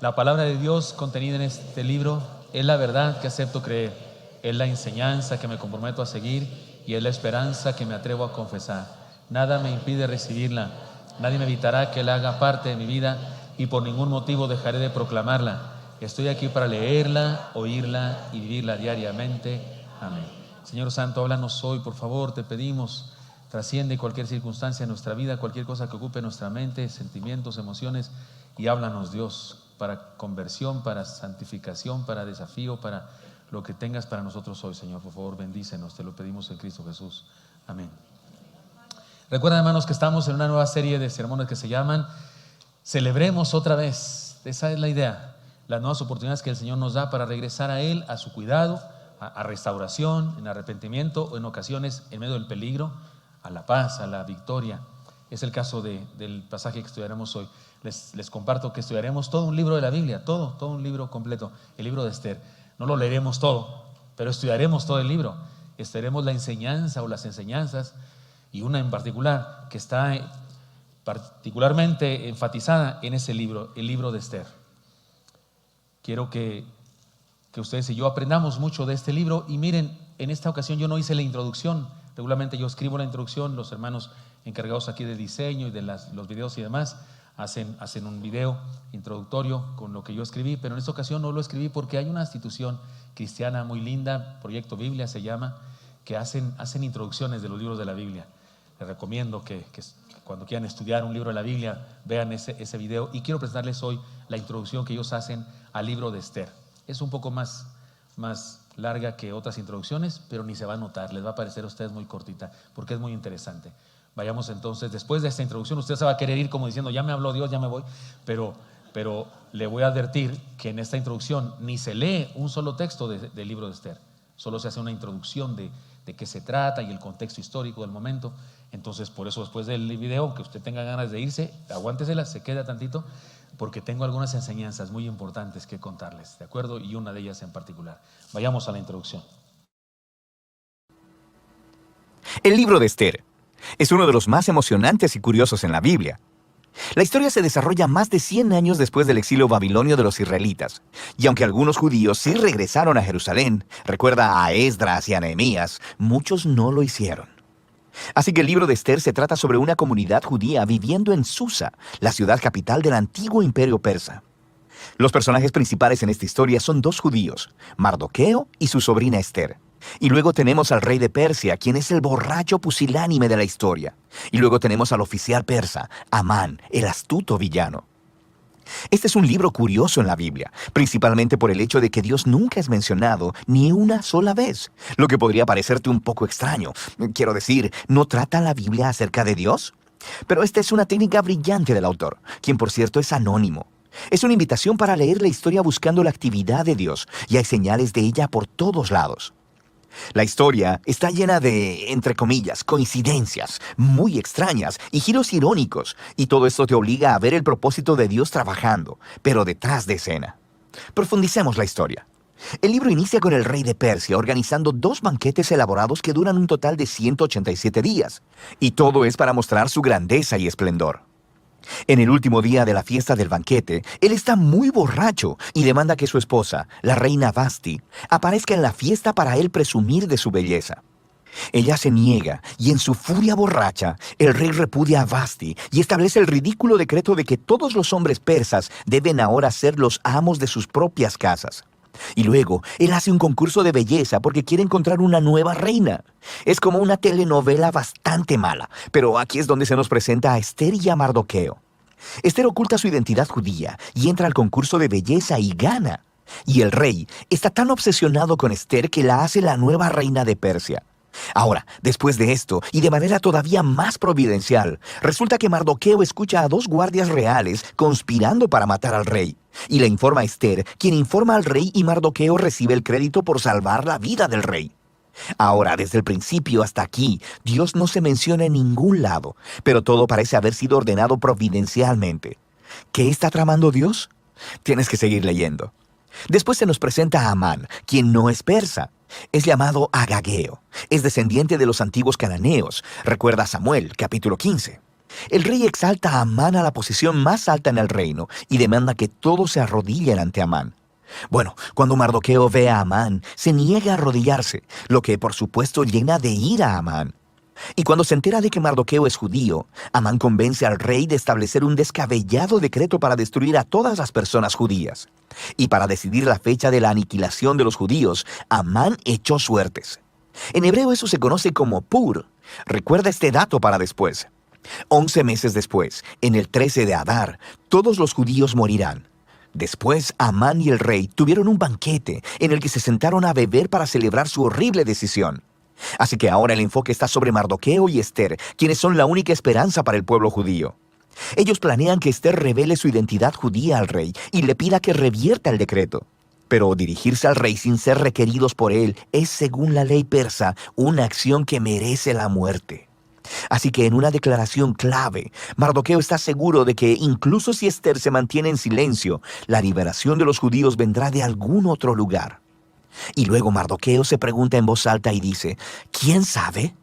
La palabra de Dios contenida en este libro es la verdad que acepto creer, es la enseñanza que me comprometo a seguir y es la esperanza que me atrevo a confesar. Nada me impide recibirla, nadie me evitará que la haga parte de mi vida y por ningún motivo dejaré de proclamarla. Estoy aquí para leerla, oírla y vivirla diariamente. Amén. Señor Santo, háblanos hoy, por favor, te pedimos. Trasciende cualquier circunstancia en nuestra vida, cualquier cosa que ocupe nuestra mente, sentimientos, emociones, y háblanos, Dios, para conversión, para santificación, para desafío, para lo que tengas para nosotros hoy, Señor. Por favor, bendícenos, te lo pedimos en Cristo Jesús. Amén. Recuerden, hermanos, que estamos en una nueva serie de sermones que se llaman Celebremos otra vez. Esa es la idea, las nuevas oportunidades que el Señor nos da para regresar a Él, a su cuidado, a restauración, en arrepentimiento o en ocasiones en medio del peligro, a la paz, a la victoria. Es el caso del pasaje que estudiaremos hoy. Les comparto que estudiaremos todo un libro de la Biblia, todo un libro completo, el libro de Esther. No lo leeremos todo, pero estudiaremos todo el libro. Estudiaremos la enseñanza o las enseñanzas, y una en particular que está particularmente enfatizada en ese libro, el libro de Esther. Quiero que ustedes y yo aprendamos mucho de este libro. Y miren, en esta ocasión yo no hice la introducción. Regularmente yo escribo la introducción, los hermanos encargados aquí de diseño y de los videos y demás hacen un video introductorio con lo que yo escribí, pero en esta ocasión no lo escribí porque hay una institución cristiana muy linda, Proyecto Biblia se llama, que hacen introducciones de los libros de la Biblia. Les recomiendo que cuando quieran estudiar un libro de la Biblia vean ese video, y quiero presentarles hoy la introducción que ellos hacen al libro de Esther. Es un poco más larga que otras introducciones, pero ni se va a notar, les va a parecer a ustedes muy cortita, porque es muy interesante. Vayamos entonces, después de esta introducción, usted se va a querer ir como diciendo, ya me habló Dios, ya me voy, pero le voy a advertir que en esta introducción ni se lee un solo texto del libro de Esther, solo se hace una introducción de qué se trata y el contexto histórico del momento. Entonces, por eso después del video, que usted tenga ganas de irse, aguántesela, se queda tantito, porque tengo algunas enseñanzas muy importantes que contarles, ¿de acuerdo? Y una de ellas en particular. Vayamos a la introducción. El libro de Esther es uno de los más emocionantes y curiosos en la Biblia. La historia se desarrolla más de 100 años después del exilio babilonio de los israelitas, y aunque algunos judíos sí regresaron a Jerusalén, recuerda a Esdras y a Nehemías, muchos no lo hicieron. Así que el libro de Esther se trata sobre una comunidad judía viviendo en Susa, la ciudad capital del antiguo imperio persa. Los personajes principales en esta historia son dos judíos, Mardoqueo y su sobrina Esther. Y luego tenemos al rey de Persia, quien es el borracho pusilánime de la historia. Y luego tenemos al oficial persa, Amán, el astuto villano. Este es un libro curioso en la Biblia, principalmente por el hecho de que Dios nunca es mencionado ni una sola vez, lo que podría parecerte un poco extraño. Quiero decir, ¿no trata la Biblia acerca de Dios? Pero esta es una técnica brillante del autor, quien por cierto es anónimo. Es una invitación para leer la historia buscando la actividad de Dios, y hay señales de ella por todos lados. La historia está llena de, entre comillas, coincidencias muy extrañas y giros irónicos, y todo esto te obliga a ver el propósito de Dios trabajando, pero detrás de escena. Profundicemos la historia. El libro inicia con el rey de Persia organizando 2 banquetes elaborados que duran un total de 187 días, y todo es para mostrar su grandeza y esplendor. En el último día de la fiesta del banquete, él está muy borracho y demanda que su esposa, la reina Vasti, aparezca en la fiesta para él presumir de su belleza. Ella se niega y en su furia borracha, el rey repudia a Vasti y establece el ridículo decreto de que todos los hombres persas deben ahora ser los amos de sus propias casas. Y luego, él hace un concurso de belleza porque quiere encontrar una nueva reina. Es como una telenovela bastante mala, pero aquí es donde se nos presenta a Esther y a Mardoqueo. Esther oculta su identidad judía y entra al concurso de belleza y gana. Y el rey está tan obsesionado con Esther que la hace la nueva reina de Persia. Ahora, después de esto, y de manera todavía más providencial, resulta que Mardoqueo escucha a 2 guardias reales conspirando para matar al rey. Y le informa a Esther, quien informa al rey, y Mardoqueo recibe el crédito por salvar la vida del rey. Ahora, desde el principio hasta aquí, Dios no se menciona en ningún lado, pero todo parece haber sido ordenado providencialmente. ¿Qué está tramando Dios? Tienes que seguir leyendo. Después se nos presenta a Amán, quien no es persa. Es llamado Agageo. Es descendiente de los antiguos cananeos. Recuerda a Samuel, capítulo 15. El rey exalta a Amán a la posición más alta en el reino y demanda que todos se arrodillen ante Amán. Bueno, cuando Mardoqueo ve a Amán, se niega a arrodillarse, lo que por supuesto llena de ira a Amán. Y cuando se entera de que Mardoqueo es judío, Amán convence al rey de establecer un descabellado decreto para destruir a todas las personas judías. Y para decidir la fecha de la aniquilación de los judíos, Amán echó suertes. En hebreo eso se conoce como Pur. Recuerda este dato para después. 11 meses después, en el 13 de Adar, todos los judíos morirán. Después, Amán y el rey tuvieron un banquete en el que se sentaron a beber para celebrar su horrible decisión. Así que ahora el enfoque está sobre Mardoqueo y Ester, quienes son la única esperanza para el pueblo judío. Ellos planean que Ester revele su identidad judía al rey y le pida que revierta el decreto. Pero dirigirse al rey sin ser requeridos por él es, según la ley persa, una acción que merece la muerte. Así que en una declaración clave, Mardoqueo está seguro de que incluso si Ester se mantiene en silencio, la liberación de los judíos vendrá de algún otro lugar. Y luego Mardoqueo se pregunta en voz alta y dice, ¿quién sabe?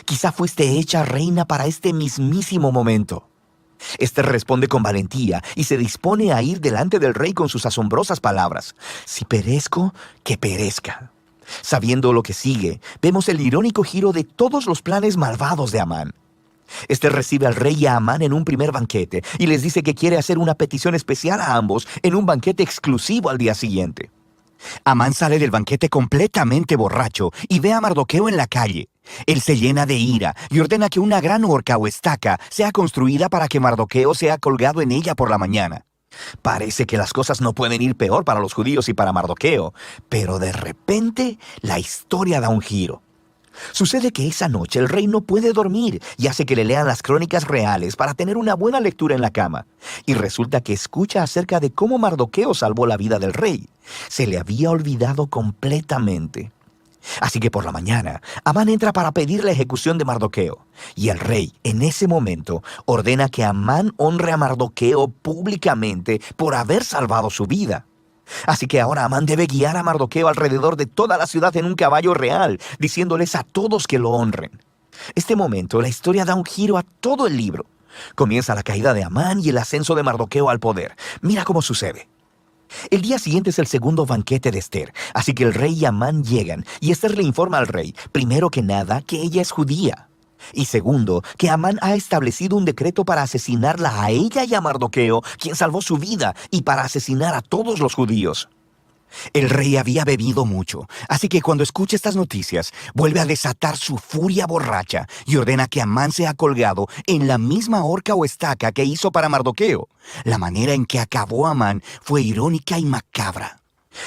Quizá fuiste hecha reina para este mismísimo momento. Ester responde con valentía y se dispone a ir delante del rey con sus asombrosas palabras. Si perezco, que perezca. Sabiendo lo que sigue, vemos el irónico giro de todos los planes malvados de Amán. Ester recibe al rey y a Amán en un primer banquete y les dice que quiere hacer una petición especial a ambos en un banquete exclusivo al día siguiente. Amán sale del banquete completamente borracho y ve a Mardoqueo en la calle. Él se llena de ira y ordena que una gran horca o estaca sea construida para que Mardoqueo sea colgado en ella por la mañana. Parece que las cosas no pueden ir peor para los judíos y para Mardoqueo, pero de repente la historia da un giro. Sucede que esa noche el rey no puede dormir y hace que le lean las crónicas reales para tener una buena lectura en la cama. Y resulta que escucha acerca de cómo Mardoqueo salvó la vida del rey. Se le había olvidado completamente. Así que por la mañana, Amán entra para pedir la ejecución de Mardoqueo. Y el rey, en ese momento, ordena que Amán honre a Mardoqueo públicamente por haber salvado su vida. Así que ahora Amán debe guiar a Mardoqueo alrededor de toda la ciudad en un caballo real, diciéndoles a todos que lo honren. Este momento, la historia da un giro a todo el libro. Comienza la caída de Amán y el ascenso de Mardoqueo al poder. Mira cómo sucede. El día siguiente es el segundo banquete de Ester, así que el rey y Amán llegan, y Ester le informa al rey, primero que nada, que ella es judía. Y segundo, que Amán ha establecido un decreto para asesinarla a ella y a Mardoqueo, quien salvó su vida, y para asesinar a todos los judíos. El rey había bebido mucho, así que cuando escucha estas noticias, vuelve a desatar su furia borracha y ordena que Amán sea colgado en la misma horca o estaca que hizo para Mardoqueo. La manera en que acabó Amán fue irónica y macabra.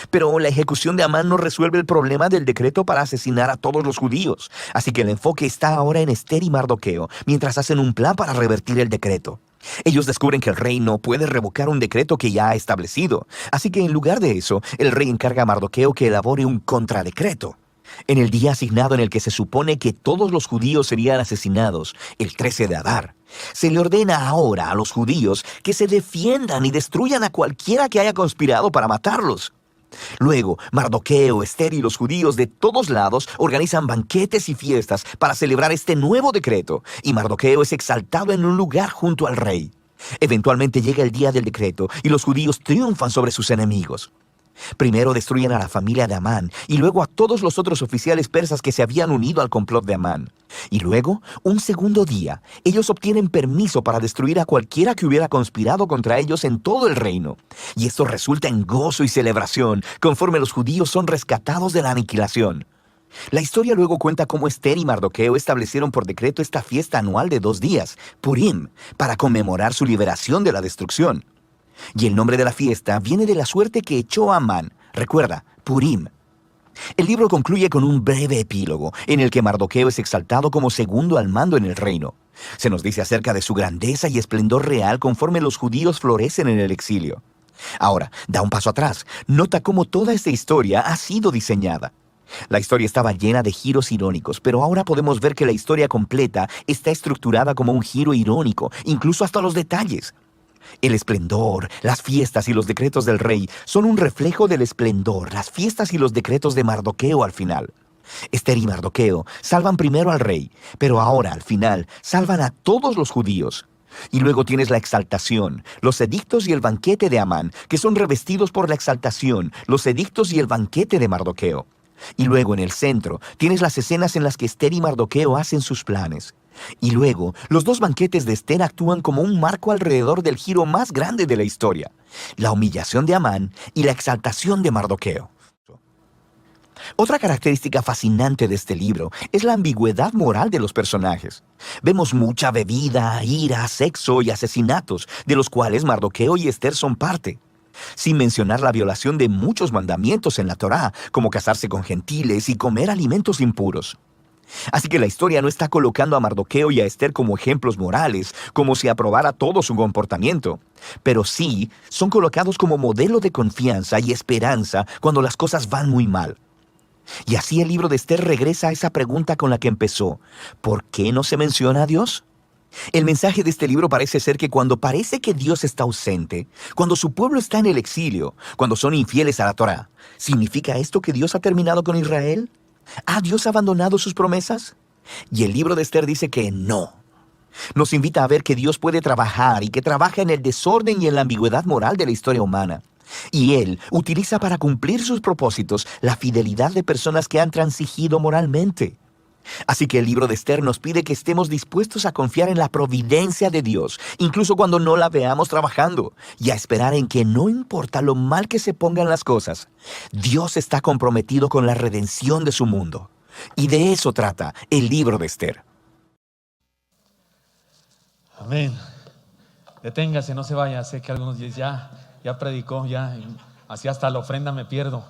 Pero la ejecución de Amán no resuelve el problema del decreto para asesinar a todos los judíos, así que el enfoque está ahora en Ester y Mardoqueo, mientras hacen un plan para revertir el decreto. Ellos descubren que el rey no puede revocar un decreto que ya ha establecido, así que en lugar de eso, el rey encarga a Mardoqueo que elabore un contradecreto. En el día asignado en el que se supone que todos los judíos serían asesinados, el 13 de Adar, se le ordena ahora a los judíos que se defiendan y destruyan a cualquiera que haya conspirado para matarlos. Luego, Mardoqueo, Ester y los judíos de todos lados organizan banquetes y fiestas para celebrar este nuevo decreto, y Mardoqueo es exaltado en un lugar junto al rey. Eventualmente llega el día del decreto y los judíos triunfan sobre sus enemigos. Primero destruyen a la familia de Amán y luego a todos los otros oficiales persas que se habían unido al complot de Amán. Y luego, un segundo día, ellos obtienen permiso para destruir a cualquiera que hubiera conspirado contra ellos en todo el reino. Y esto resulta en gozo y celebración, conforme los judíos son rescatados de la aniquilación. La historia luego cuenta cómo Ester y Mardoqueo establecieron por decreto esta fiesta anual de 2 días, Purim, para conmemorar su liberación de la destrucción. Y el nombre de la fiesta viene de la suerte que echó Amán. Recuerda, Purim. El libro concluye con un breve epílogo en el que Mardoqueo es exaltado como segundo al mando en el reino. Se nos dice acerca de su grandeza y esplendor real conforme los judíos florecen en el exilio. Ahora, da un paso atrás. Nota cómo toda esta historia ha sido diseñada. La historia estaba llena de giros irónicos, pero ahora podemos ver que la historia completa está estructurada como un giro irónico, incluso hasta los detalles. El esplendor, las fiestas y los decretos del rey son un reflejo del esplendor, las fiestas y los decretos de Mardoqueo al final. Esther y Mardoqueo salvan primero al rey, pero ahora, al final, salvan a todos los judíos. Y luego tienes la exaltación, los edictos y el banquete de Amán, que son revestidos por la exaltación, los edictos y el banquete de Mardoqueo. Y luego en el centro tienes las escenas en las que Esther y Mardoqueo hacen sus planes. Y luego los dos banquetes de Esther actúan como un marco alrededor del giro más grande de la historia, la humillación de Amán y la exaltación de Mardoqueo. Otra característica fascinante de este libro es la ambigüedad moral de los personajes. Vemos mucha bebida, ira, sexo y asesinatos, de los cuales Mardoqueo y Esther son parte. Sin mencionar la violación de muchos mandamientos en la Torá, como casarse con gentiles y comer alimentos impuros. Así que la historia no está colocando a Mardoqueo y a Esther como ejemplos morales, como si aprobara todo su comportamiento. Pero sí, son colocados como modelo de confianza y esperanza cuando las cosas van muy mal. Y así el libro de Esther regresa a esa pregunta con la que empezó. ¿Por qué no se menciona a Dios? El mensaje de este libro parece ser que cuando parece que Dios está ausente, cuando su pueblo está en el exilio, cuando son infieles a la Torá, ¿significa esto que Dios ha terminado con Israel? ¿Ha Dios abandonado sus promesas? Y el libro de Esther dice que no. Nos invita a ver que Dios puede trabajar y que trabaja en el desorden y en la ambigüedad moral de la historia humana. Y Él utiliza para cumplir sus propósitos la fidelidad de personas que han transigido moralmente. Así que el libro de Esther nos pide que estemos dispuestos a confiar en la providencia de Dios, incluso cuando no la veamos trabajando, y a esperar en que no importa lo mal que se pongan las cosas, Dios está comprometido con la redención de su mundo. Y de eso trata el libro de Esther. Amén. Deténgase, no se vaya. Sé que algunos dicen, ya predicó, así hasta la ofrenda me pierdo.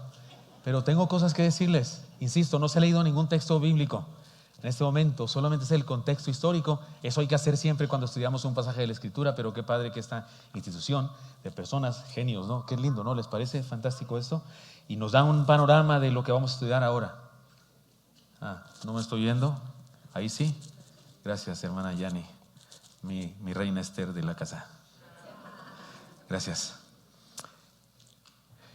Pero tengo cosas que decirles. Insisto, no se ha leído ningún texto bíblico en este momento, solamente es el contexto histórico. Eso hay que hacer siempre cuando estudiamos un pasaje de la Escritura, pero qué padre que esta institución de personas, genios, ¿no? Qué lindo, ¿no? ¿Les parece fantástico esto? Y nos da un panorama de lo que vamos a estudiar ahora. ¿No me estoy viendo? Ahí sí. Gracias, hermana Yani, mi reina Esther de la casa. Gracias.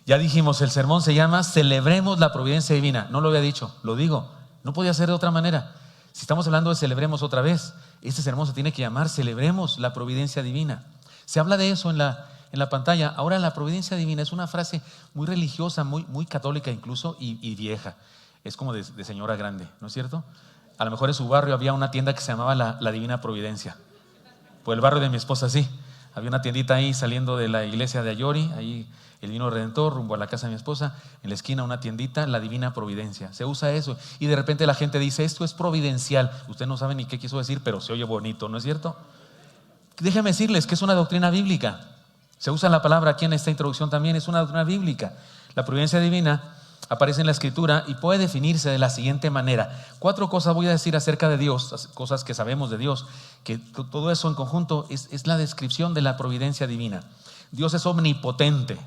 Ya dijimos, el sermón se llama Celebremos la providencia divina. No lo había dicho, lo digo. No podía ser de otra manera. Si estamos hablando de celebremos otra vez, este sermón se tiene que llamar Celebremos la providencia divina. Se habla de eso en la pantalla. Ahora, la providencia divina es una frase muy religiosa, muy católica incluso, y vieja. Es como de señora grande, ¿no es cierto? A lo mejor en su barrio había una tienda que se llamaba la Divina Providencia. Por el barrio de mi esposa, sí. Había una tiendita ahí saliendo de la iglesia de Ayori, ahí el Divino Redentor, rumbo a la casa de mi esposa, en la esquina una tiendita, la Divina Providencia. Se usa eso y de repente la gente dice, esto es providencial. Usted no sabe ni qué quiso decir, pero se oye bonito, ¿no es cierto? Déjenme decirles que es una doctrina bíblica. Se usa la palabra aquí en esta introducción también, es una doctrina bíblica. La providencia divina aparece en la Escritura y puede definirse de la siguiente manera. 4 cosas voy a decir acerca de Dios, cosas que sabemos de Dios, que todo eso en conjunto es la descripción de la providencia divina. Dios es omnipotente,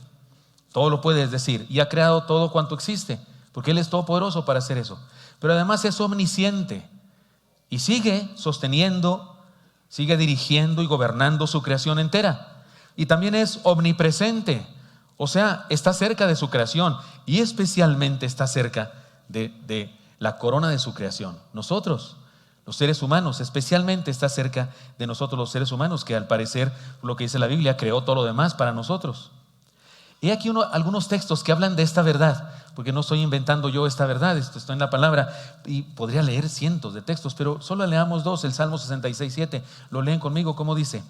todo lo puede decir, y ha creado todo cuanto existe, porque Él es todopoderoso para hacer eso. Pero además es omnisciente y sigue sosteniendo, sigue dirigiendo y gobernando su creación entera. Y también es omnipresente. O sea, está cerca de su creación y especialmente está cerca de la corona de su creación. Nosotros, los seres humanos, especialmente está cerca de nosotros los seres humanos, que al parecer, lo que dice la Biblia, creó todo lo demás para nosotros. He aquí algunos textos que hablan de esta verdad, porque no estoy inventando yo esta verdad, esto está en la palabra y podría leer cientos de textos, pero solo leamos 2, el Salmo 66:7. Lo leen conmigo, ¿cómo dice?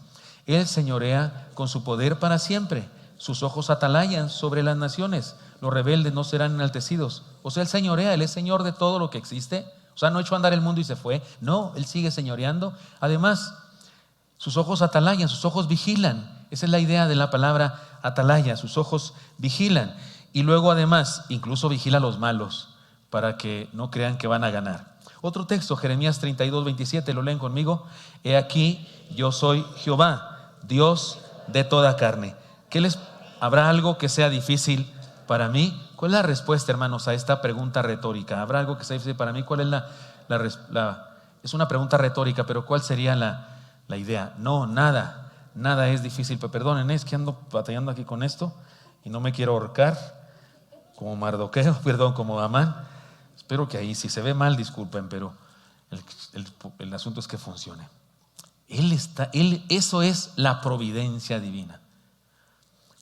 Él señorea con su poder para siempre. Sus ojos atalayan sobre las naciones. Los rebeldes no serán enaltecidos. O sea, Él señorea, Él es Señor de todo lo que existe. O sea, no echó a andar el mundo y se fue. No, Él sigue señoreando. Además, sus ojos atalayan, sus ojos vigilan. Esa es la idea de la palabra atalaya. Sus ojos vigilan. Y luego además, incluso vigila a los malos para que no crean que van a ganar. Otro texto, Jeremías 32:27, lo leen conmigo. He aquí, yo soy Jehová, Dios de toda carne. ¿Habrá algo que sea difícil para mí? ¿Cuál es la respuesta, hermanos, a esta pregunta retórica? ¿Habrá algo que sea difícil para mí? ¿Cuál es es una pregunta retórica, pero ¿cuál sería la idea? No, nada es difícil. Pero perdonen, es que ando batallando aquí con esto y no me quiero ahorcar como Mardoqueo, como Amán. Espero que ahí, si se ve mal, disculpen, pero el asunto es que funcione. Eso es la providencia divina.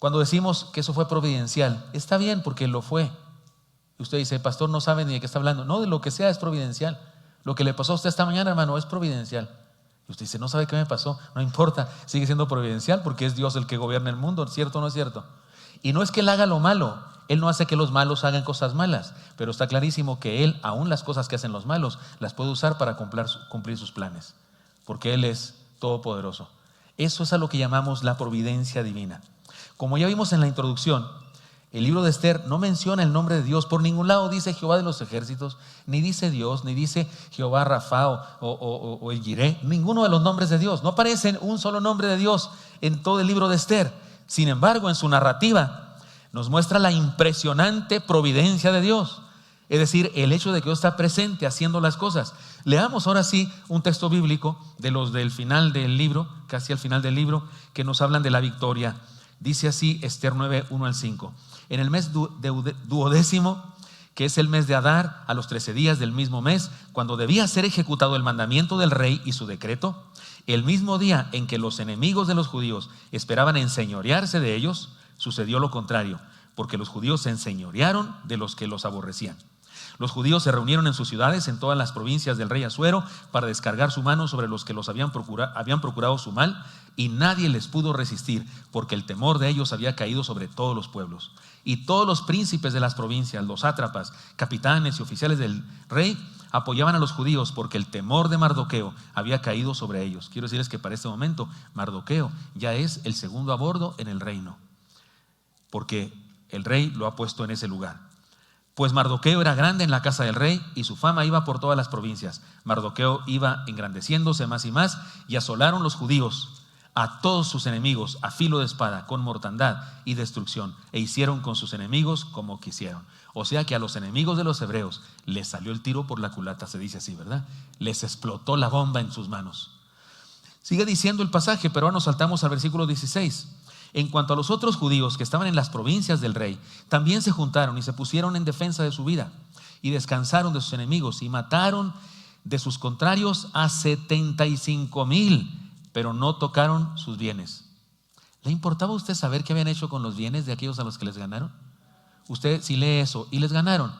Cuando decimos que eso fue providencial, está bien porque lo fue. Y usted dice, pastor, no sabe ni de qué está hablando. No, de lo que sea es providencial. Lo que le pasó a usted esta mañana, hermano, es providencial. Y usted dice, no sabe qué me pasó. No importa, sigue siendo providencial porque es Dios el que gobierna el mundo, ¿cierto o no es cierto? Y no es que Él haga lo malo. Él no hace que los malos hagan cosas malas, pero está clarísimo que Él, aún las cosas que hacen los malos, las puede usar para cumplir sus planes, porque Él es todopoderoso. Eso es a lo que llamamos la providencia divina. Como ya vimos en la introducción, el libro de Esther no menciona el nombre de Dios. Por ningún lado dice Jehová de los ejércitos, ni dice Dios, ni dice Jehová Rafa o el Jireh. Ninguno de los nombres de Dios. No aparece un solo nombre de Dios en todo el libro de Esther. Sin embargo, en su narrativa nos muestra la impresionante providencia de Dios. Es decir, el hecho de que Dios está presente haciendo las cosas. Leamos ahora sí un texto bíblico de los del final del libro, casi al final del libro, que nos hablan de la victoria. Dice así Esther 9, 1 al 5. En el mes duodécimo, que es el mes de Adar, a los 13 días del mismo mes, cuando debía ser ejecutado el mandamiento del rey y su decreto, el mismo día en que los enemigos de los judíos esperaban enseñorearse de ellos, sucedió lo contrario, porque los judíos se enseñorearon de los que los aborrecían. Los judíos se reunieron en sus ciudades, en todas las provincias del rey Asuero, para descargar su mano sobre los que los habían procurado su mal, y nadie les pudo resistir, porque el temor de ellos había caído sobre todos los pueblos. Y todos los príncipes de las provincias, los sátrapas, capitanes y oficiales del rey, apoyaban a los judíos, porque el temor de Mardoqueo había caído sobre ellos. Quiero decirles que para este momento Mardoqueo ya es el segundo a bordo en el reino, porque el rey lo ha puesto en ese lugar. Pues Mardoqueo era grande en la casa del rey y su fama iba por todas las provincias. Mardoqueo iba engrandeciéndose más y asolaron los judíos a todos sus enemigos a filo de espada, con mortandad y destrucción, e hicieron con sus enemigos como quisieron. O sea que a los enemigos de los hebreos les salió el tiro por la culata, se dice así, ¿verdad? Les explotó la bomba en sus manos. Sigue diciendo el pasaje, pero ahora nos saltamos al versículo 16. En cuanto a los otros judíos que estaban en las provincias del rey, también se juntaron y se pusieron en defensa de su vida y descansaron de sus enemigos y mataron de sus contrarios a 75,000, pero no tocaron sus bienes. ¿Le importaba a usted saber qué habían hecho con los bienes de aquellos a los que les ganaron? Usted, si lee eso y les ganaron,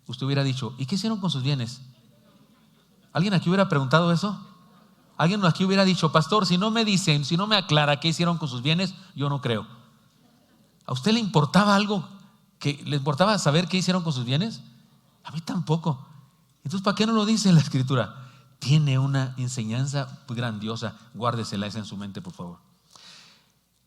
usted hubiera dicho, ¿y qué hicieron con sus bienes? ¿Alguien aquí hubiera preguntado eso? ¿Alguien aquí hubiera dicho, pastor, si no me dicen, si no me aclara qué hicieron con sus bienes, yo no creo? ¿A usted le importaba algo? ¿Le importaba saber qué hicieron con sus bienes? A mí tampoco. Entonces, ¿para qué no lo dice la Escritura? Tiene una enseñanza grandiosa. Guárdesela esa en su mente, por favor.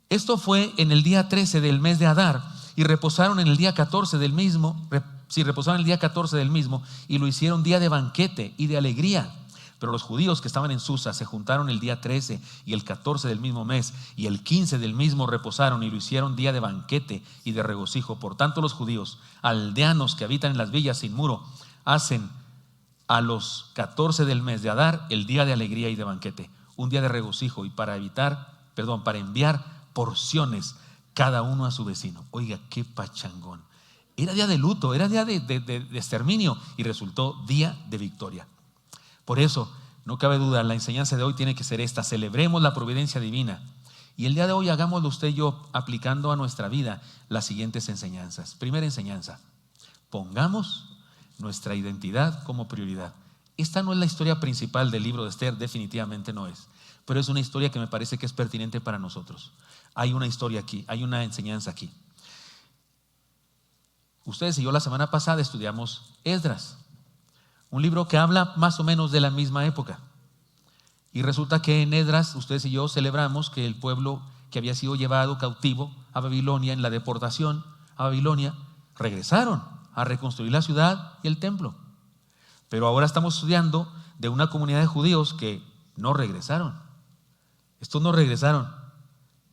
Esto fue en el día 13 del mes de Adar y reposaron en el día 14 del mismo. Reposaron el día 14 del mismo y lo hicieron día de banquete y de alegría. Pero los judíos que estaban en Susa se juntaron el día 13 y el 14 del mismo mes y el 15 del mismo reposaron y lo hicieron día de banquete y de regocijo. Por tanto, los judíos, aldeanos que habitan en las villas sin muro, hacen a los 14 del mes de Adar el día de alegría y de banquete, un día de regocijo, y para enviar porciones cada uno a su vecino. Oiga, qué pachangón. Era día de luto, era día de exterminio y resultó día de victoria. Por eso, no cabe duda, la enseñanza de hoy tiene que ser esta: celebremos la providencia divina. Y el día de hoy hagámoslo usted y yo aplicando a nuestra vida las siguientes enseñanzas. Primera enseñanza: pongamos nuestra identidad como prioridad. Esta no es la historia principal del libro de Esther, definitivamente no es, pero es una historia que me parece que es pertinente para nosotros. Hay una historia aquí, hay una enseñanza aquí. Ustedes y yo la semana pasada estudiamos Esdras, un libro que habla más o menos de la misma época. Y resulta que en Esdras, ustedes y yo celebramos que el pueblo que había sido llevado cautivo a Babilonia en la deportación a Babilonia, regresaron a reconstruir la ciudad y el templo. Pero ahora estamos estudiando de una comunidad de judíos que no regresaron. Estos no regresaron.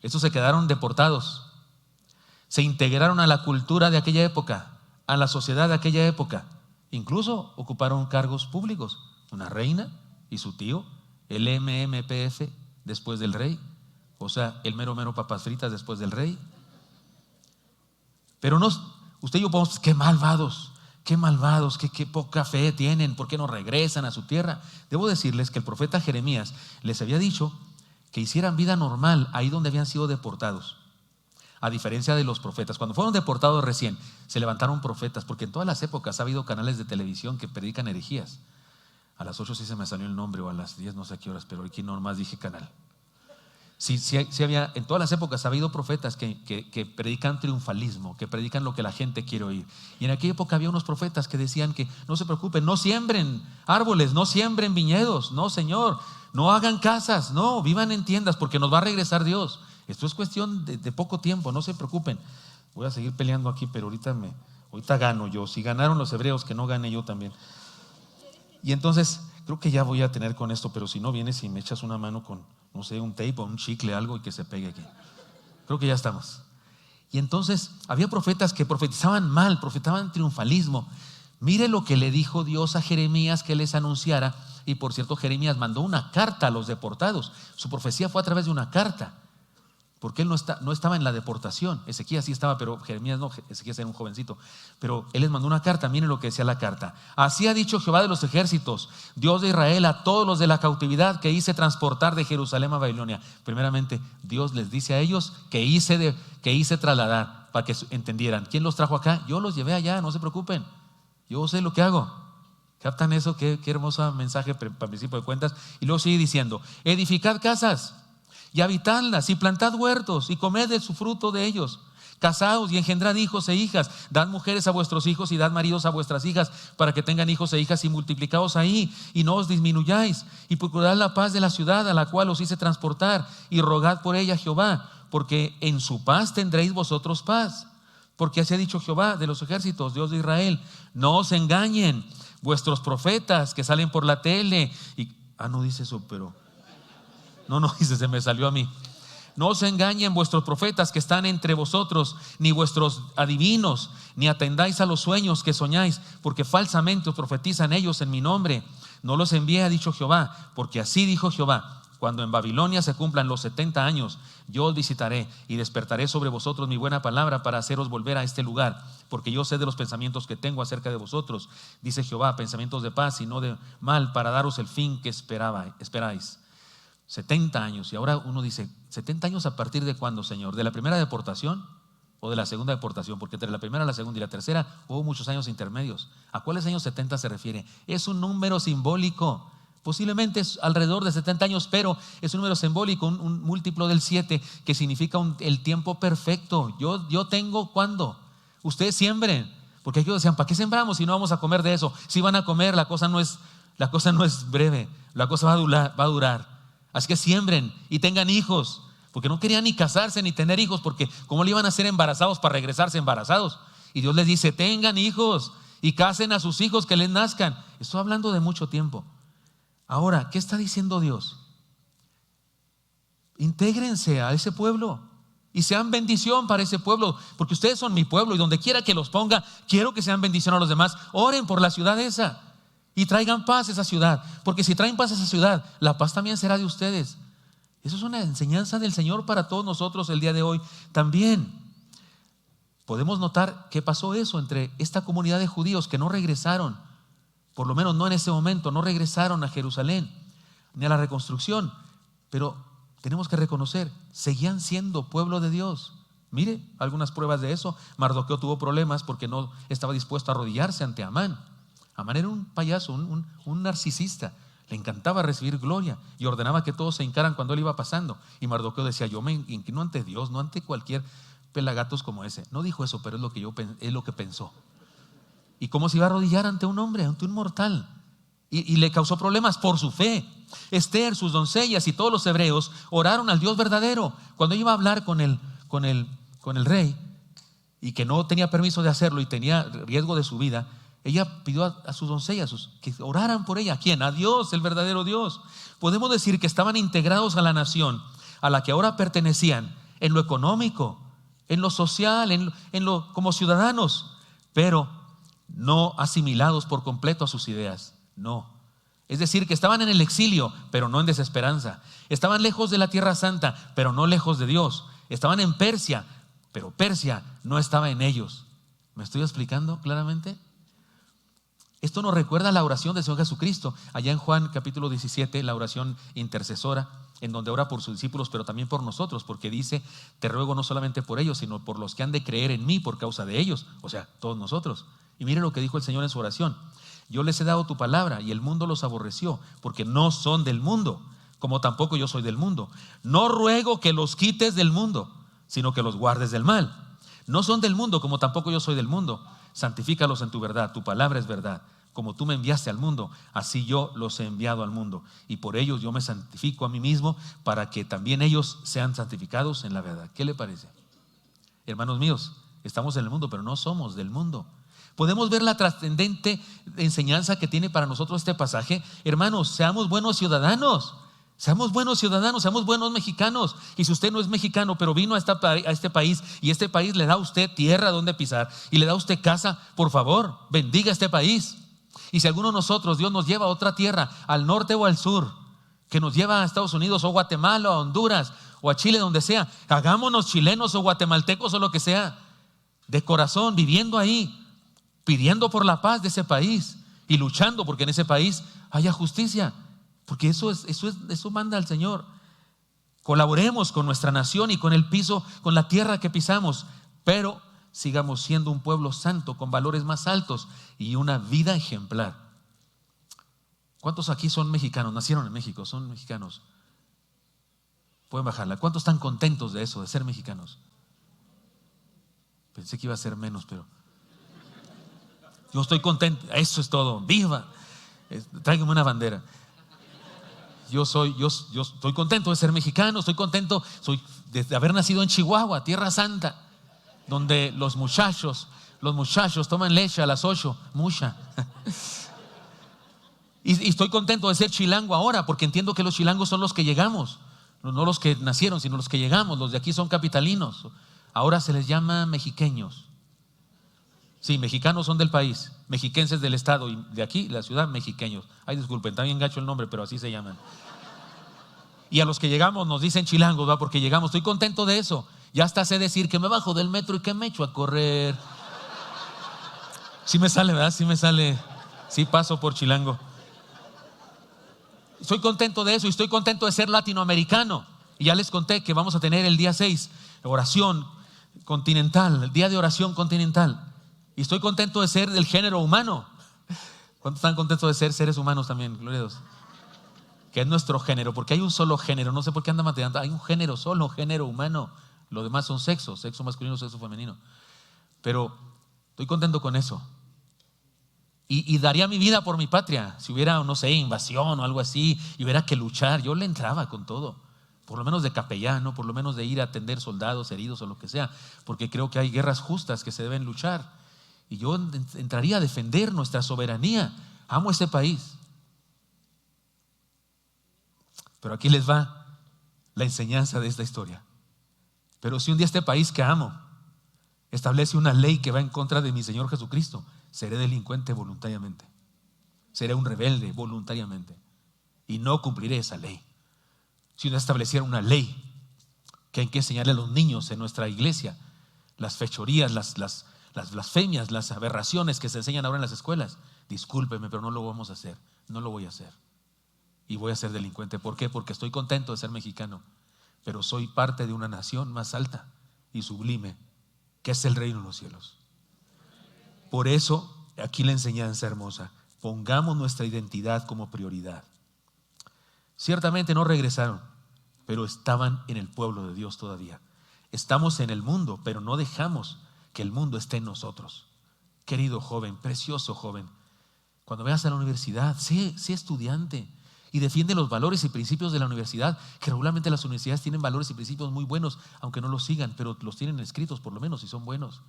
Estos se quedaron deportados. Se integraron a la cultura de aquella época, a la sociedad de aquella época. Incluso ocuparon cargos públicos. Una reina y su tío, el MMPF después del rey, o sea, el mero papas fritas después del rey. Pero usted y yo podemos, qué malvados, qué malvados, qué poca fe tienen, ¿por qué no regresan a su tierra? Debo decirles que el profeta Jeremías les había dicho que hicieran vida normal ahí donde habían sido deportados. A diferencia de los profetas, cuando fueron deportados recién, se levantaron profetas, porque en todas las épocas ha habido canales de televisión que predican herejías. A las 8 sí se me salió el nombre, o a las 10 no sé a qué horas, pero aquí nomás dije canal. Sí había, en todas las épocas ha habido profetas que predican triunfalismo, que predican lo que la gente quiere oír. Y en aquella época había unos profetas que decían que no se preocupen, no siembren árboles, no siembren viñedos, no Señor, no hagan casas, no, vivan en tiendas porque nos va a regresar Dios. Esto es cuestión de poco tiempo, no se preocupen. Voy a seguir peleando aquí, pero ahorita gano yo. Si ganaron los hebreos, que no gane yo también. Y entonces, creo que ya voy a tener con esto, pero si no vienes y me echas una mano con, no sé, un tape o un chicle, algo y que se pegue aquí. Creo que ya estamos. Y entonces, había profetas que profetizaban mal, profetizaban triunfalismo. Mire lo que le dijo Dios a Jeremías que les anunciara. Y por cierto, Jeremías mandó una carta a los deportados. Su profecía fue a través de una carta, porque él no estaba en la deportación. Ezequías sí estaba, pero Jeremías no. Ezequías era un jovencito. Pero él les mandó una carta. Miren lo que decía la carta. Así ha dicho Jehová de los ejércitos, Dios de Israel, a todos los de la cautividad que hice transportar de Jerusalén a Babilonia. Primeramente, Dios les dice a ellos que hice trasladar, para que entendieran. ¿Quién los trajo acá? Yo los llevé allá, no se preocupen. Yo sé lo que hago. ¿Captan eso? Qué hermoso mensaje para principio de cuentas. Y luego sigue diciendo: edificad casas y habitadlas, y plantad huertos, y comed de su fruto de ellos. Casaos y engendrad hijos e hijas. Dad mujeres a vuestros hijos y dad maridos a vuestras hijas, para que tengan hijos e hijas, y multiplicaos ahí, y no os disminuyáis. Y procurad la paz de la ciudad a la cual os hice transportar, y rogad por ella a Jehová, porque en su paz tendréis vosotros paz. Porque así ha dicho Jehová de los ejércitos, Dios de Israel: no os engañen vuestros profetas que salen por la tele. No dice eso, pero no dice, se me salió a mí. No os engañen vuestros profetas que están entre vosotros, ni vuestros adivinos, ni atendáis a los sueños que soñáis, porque falsamente os profetizan ellos en mi nombre. No los envié, ha dicho Jehová, porque así dijo Jehová: cuando en Babilonia se cumplan los 70 años, yo os visitaré y despertaré sobre vosotros mi buena palabra para haceros volver a este lugar, porque yo sé de los pensamientos que tengo acerca de vosotros, dice Jehová, pensamientos de paz y no de mal, para daros el fin que esperáis. 70 años. Y ahora uno dice, ¿70 años a partir de cuándo, Señor? ¿De la primera deportación o de la segunda deportación? Porque entre la primera, la segunda y la tercera hubo muchos años intermedios. ¿A cuáles años 70 se refiere? Es un número simbólico. Posiblemente es alrededor de 70 años, pero es un número simbólico, un múltiplo del 7, que significa el tiempo perfecto. Yo tengo cuándo. Ustedes siembren, porque ellos decían, ¿para qué sembramos si no vamos a comer de eso? Si van a comer, la cosa no es breve, la cosa va a durar. Así que siembren y tengan hijos, porque no querían ni casarse ni tener hijos, porque ¿cómo le iban a hacer embarazados para regresarse embarazados? Y Dios les dice, tengan hijos y casen a sus hijos que les nazcan. Estoy hablando de mucho tiempo. Ahora, ¿qué está diciendo Dios? Intégrense a ese pueblo y sean bendición para ese pueblo, porque ustedes son mi pueblo, y donde quiera que los ponga, quiero que sean bendición a los demás. Oren por la ciudad esa y traigan paz a esa ciudad, porque si traen paz a esa ciudad, la paz también será de ustedes. Eso es una enseñanza del Señor para todos nosotros el día de hoy. También podemos notar que pasó eso entre esta comunidad de judíos que no regresaron, por lo menos no en ese momento, no regresaron a Jerusalén ni a la reconstrucción, pero tenemos que reconocer, seguían siendo pueblo de Dios. Mire, algunas pruebas de eso. Mardoqueo tuvo problemas porque no estaba dispuesto a arrodillarse ante Amán. Amán era un payaso, un narcisista. Le encantaba recibir gloria y ordenaba que todos se hincaran cuando él iba pasando. Y Mardoqueo decía, yo me inclino ante Dios, no ante cualquier pelagatos como ese. No dijo eso, pero es lo que pensó. ¿Y cómo se iba a arrodillar ante un hombre, ante un mortal? Y le causó problemas por su fe. Esther, sus doncellas y todos los hebreos oraron al Dios verdadero. Cuando iba a hablar con el rey, y que no tenía permiso de hacerlo y tenía riesgo de su vida, ella pidió a sus doncellas que oraran por ella. ¿A quién? A Dios, el verdadero Dios. Podemos decir que estaban integrados a la nación a la que ahora pertenecían, en lo económico, en lo social, como ciudadanos, pero no asimilados por completo a sus ideas. No. Es decir, que estaban en el exilio, pero no en desesperanza. Estaban lejos de la tierra santa, pero no lejos de Dios. Estaban en Persia, pero Persia no estaba en ellos. ¿Me estoy explicando claramente? Esto nos recuerda la oración del Señor Jesucristo, allá en Juan capítulo 17, la oración intercesora, en donde ora por sus discípulos, pero también por nosotros, porque dice: te ruego no solamente por ellos, sino por los que han de creer en mí por causa de ellos, o sea, todos nosotros. Y mire lo que dijo el Señor en su oración: yo les he dado tu palabra y el mundo los aborreció, porque no son del mundo, como tampoco yo soy del mundo. No ruego que los quites del mundo, sino que los guardes del mal. No son del mundo, como tampoco yo soy del mundo. Santifícalos en tu verdad, tu palabra es verdad. Como tú me enviaste al mundo, así yo los he enviado al mundo. Y por ellos yo me santifico a mí mismo, para que también ellos sean santificados en la verdad. ¿Qué le parece? Hermanos míos, estamos en el mundo, pero no somos del mundo. Podemos ver la trascendente enseñanza que tiene para nosotros este pasaje. Hermanos, seamos buenos ciudadanos. Seamos buenos ciudadanos, seamos buenos mexicanos. Y si usted no es mexicano, pero vino a este país, y este país le da a usted tierra donde pisar y le da a usted casa, por favor, bendiga este país. Y si alguno de nosotros, Dios nos lleva a otra tierra, al norte o al sur, que nos lleva a Estados Unidos o Guatemala o a Honduras o a Chile, donde sea, hagámonos chilenos o guatemaltecos o lo que sea, de corazón, viviendo ahí, pidiendo por la paz de ese país y luchando porque en ese país haya justicia. Porque eso manda al Señor. Colaboremos con nuestra nación y con el piso, con la tierra que pisamos, pero sigamos siendo un pueblo santo con valores más altos y una vida ejemplar. ¿Cuántos aquí son mexicanos? Nacieron en México, son mexicanos. Pueden bajarla. ¿Cuántos están contentos de eso, de ser mexicanos? Pensé que iba a ser menos, pero yo estoy contento. Eso es todo. ¡Viva! Tráigame una bandera. Yo estoy contento de ser mexicano, estoy contento de haber nacido en Chihuahua, Tierra Santa, donde los muchachos toman leche a las 8, mucha. Y estoy contento de ser chilango ahora, porque entiendo que los chilangos son los que llegamos, no los que nacieron, sino los que llegamos. Los de aquí son capitalinos, ahora se les llama mexiqueños. Sí, mexicanos son del país, mexiquenses del estado, y de aquí, la ciudad, mexiqueños. Ay, disculpen, está bien gacho el nombre, pero así se llaman. Y a los que llegamos nos dicen chilangos, ¿va? Porque llegamos. Estoy contento de eso. Ya hasta sé decir que me bajo del metro y que me echo a correr. Sí me sale, ¿verdad? Sí me sale. Sí paso por chilango. Estoy contento de eso y estoy contento de ser latinoamericano. Y ya les conté que vamos a tener el día 6, oración continental, el día de oración continental. Y estoy contento de ser del género humano. ¿Cuántos están contentos de ser seres humanos también? Gloria a Dios. Que es nuestro género, porque hay un solo género. No sé por qué anda materiando. Hay un género solo, género humano. Lo demás son sexos, sexo masculino, sexo femenino. Pero estoy contento con eso. Y daría mi vida por mi patria. Si hubiera, no sé, invasión o algo así, y hubiera que luchar, yo le entraba con todo. Por lo menos de capellán, por lo menos de ir a atender soldados heridos o lo que sea. Porque creo que hay guerras justas que se deben luchar. Y yo entraría a defender nuestra soberanía. Amo ese país. Pero aquí les va la enseñanza de esta historia. Pero si un día este país que amo establece una ley que va en contra de mi Señor Jesucristo, seré delincuente voluntariamente. Seré un rebelde voluntariamente. Y no cumpliré esa ley. Si uno estableciera una ley que hay que enseñarle a los niños en nuestra iglesia, las fechorías, las blasfemias, las aberraciones que se enseñan ahora en las escuelas, discúlpeme, pero no lo vamos a hacer. No lo voy a hacer. Y voy a ser delincuente. ¿Por qué? Porque estoy contento de ser mexicano, pero soy parte de una nación más alta y sublime, que es el reino de los cielos. Por eso, aquí la enseñanza hermosa: pongamos nuestra identidad como prioridad. Ciertamente no regresaron, pero estaban en el pueblo de Dios todavía. Estamos en el mundo, pero no dejamos que el mundo esté en nosotros. Querido joven, precioso joven, cuando vayas a la universidad, sé estudiante y defiende los valores y principios de la universidad, que regularmente las universidades tienen valores y principios muy buenos, aunque no los sigan, pero los tienen escritos por lo menos y son buenos.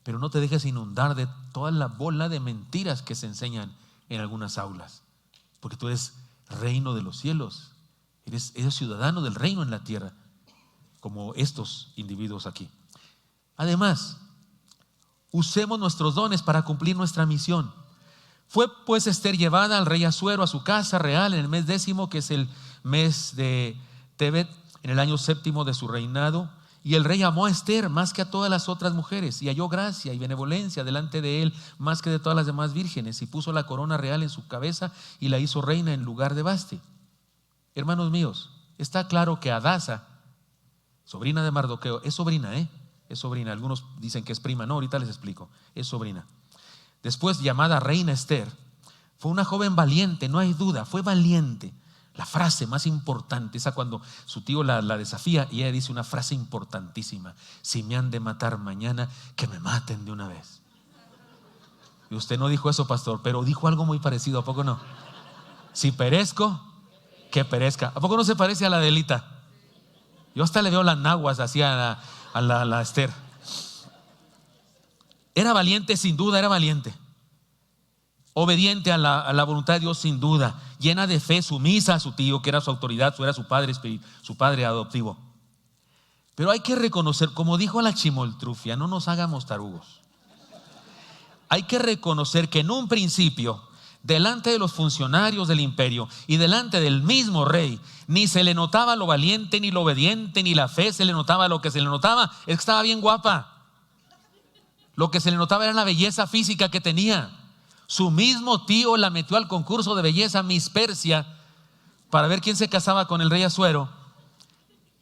Pero no te dejes inundar de toda la bola de mentiras que se enseñan en algunas aulas, porque tú eres reino de los cielos, eres ciudadano del reino en la tierra, como estos individuos aquí. Además, usemos nuestros dones para cumplir nuestra misión. Fue pues Esther llevada al rey Asuero a su casa real en el mes 10, que es el mes de Tebet, en el año 7 de su reinado, Y el rey amó a Esther más que a todas las otras mujeres y halló gracia y benevolencia delante de él más que de todas las demás vírgenes, y puso la corona real en su cabeza y la hizo reina en lugar de Vasti. Hermanos míos, está claro que Hadasa, sobrina de Mardoqueo, es sobrina, es sobrina. Algunos dicen que es prima, no, ahorita les explico, es sobrina. Después llamada reina Esther, fue una joven valiente, no hay duda, fue valiente. La frase más importante, esa cuando su tío la desafía y ella dice una frase importantísima: si me han de matar mañana, que me maten de una vez. Y usted no dijo eso, pastor, pero dijo algo muy parecido, ¿a poco no? Si perezco, que perezca. ¿A poco no se parece a la Adelita? Yo hasta le veo las naguas así a la Esther. Era valiente, sin duda, era valiente. Obediente a la voluntad de Dios, sin duda. Llena de fe, sumisa a su tío, que era su autoridad, era su padre adoptivo. Pero hay que reconocer, como dijo la Chimoltrufia, no nos hagamos tarugos. Hay que reconocer que en un principio, delante de los funcionarios del imperio y delante del mismo rey, ni se le notaba lo valiente, ni lo obediente, ni la fe se le notaba. Lo que se le notaba es que estaba bien guapa. Lo que se le notaba era la belleza física que tenía. Su mismo tío la metió al concurso de belleza Miss Persia para ver quién se casaba con el rey Asuero.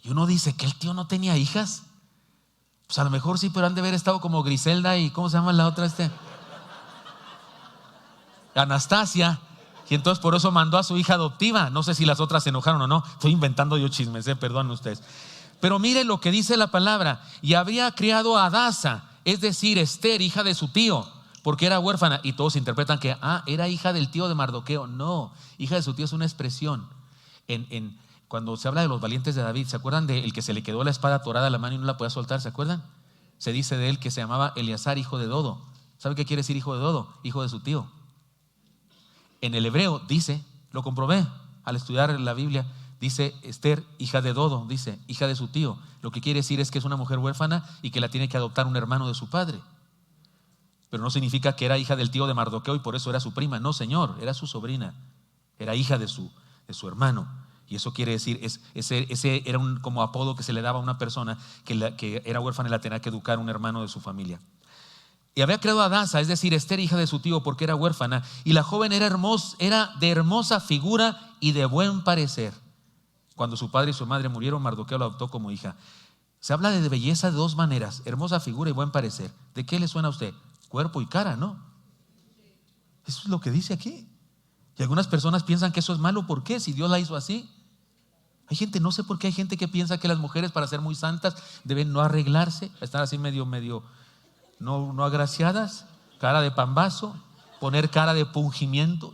Y uno dice que el tío no tenía hijas. Pues a lo mejor sí, pero han de haber estado como Griselda y ¿cómo se llama la otra? Anastasia. Y entonces por eso mandó a su hija adoptiva. No sé si las otras se enojaron o no. Estoy inventando yo chismes, perdonen ustedes. Pero mire lo que dice la palabra: y habría criado a Hadasa, es decir, Esther, hija de su tío, porque era huérfana. Y todos interpretan que era hija del tío de Mardoqueo. No, hija de su tío es una expresión. Cuando se habla de los valientes de David, ¿se acuerdan del que se le quedó la espada atorada a la mano y no la podía soltar? ¿Se acuerdan? Se dice de él que se llamaba Eleazar, hijo de Dodo. ¿Sabe qué quiere decir hijo de Dodo? Hijo de su tío. En el hebreo dice, lo comprobé al estudiar la Biblia, dice Esther, hija de Dodo, dice hija de su tío. Lo que quiere decir es que es una mujer huérfana y que la tiene que adoptar un hermano de su padre. Pero no significa que era hija del tío de Mardoqueo y por eso era su prima. No, señor, era su sobrina. Era hija de su hermano. Y eso quiere decir, ese era un como apodo que se le daba a una persona que era huérfana y la tenía que educar un hermano de su familia. Y había creado a Hadasa, es decir, Esther, hija de su tío, porque era huérfana. Y la joven era de hermosa figura y de buen parecer. Cuando su padre y su madre murieron, Mardoqueo la adoptó como hija. Se habla de belleza de dos maneras: hermosa figura y buen parecer. ¿De qué le suena a usted? Cuerpo y cara, ¿no? Eso es lo que dice aquí. Y algunas personas piensan que eso es malo. ¿Por qué? Si Dios la hizo así. Hay gente, no sé por qué hay gente que piensa que las mujeres, para ser muy santas, deben no arreglarse, estar así medio no agraciadas, cara de pambazo, poner cara de pungimientos.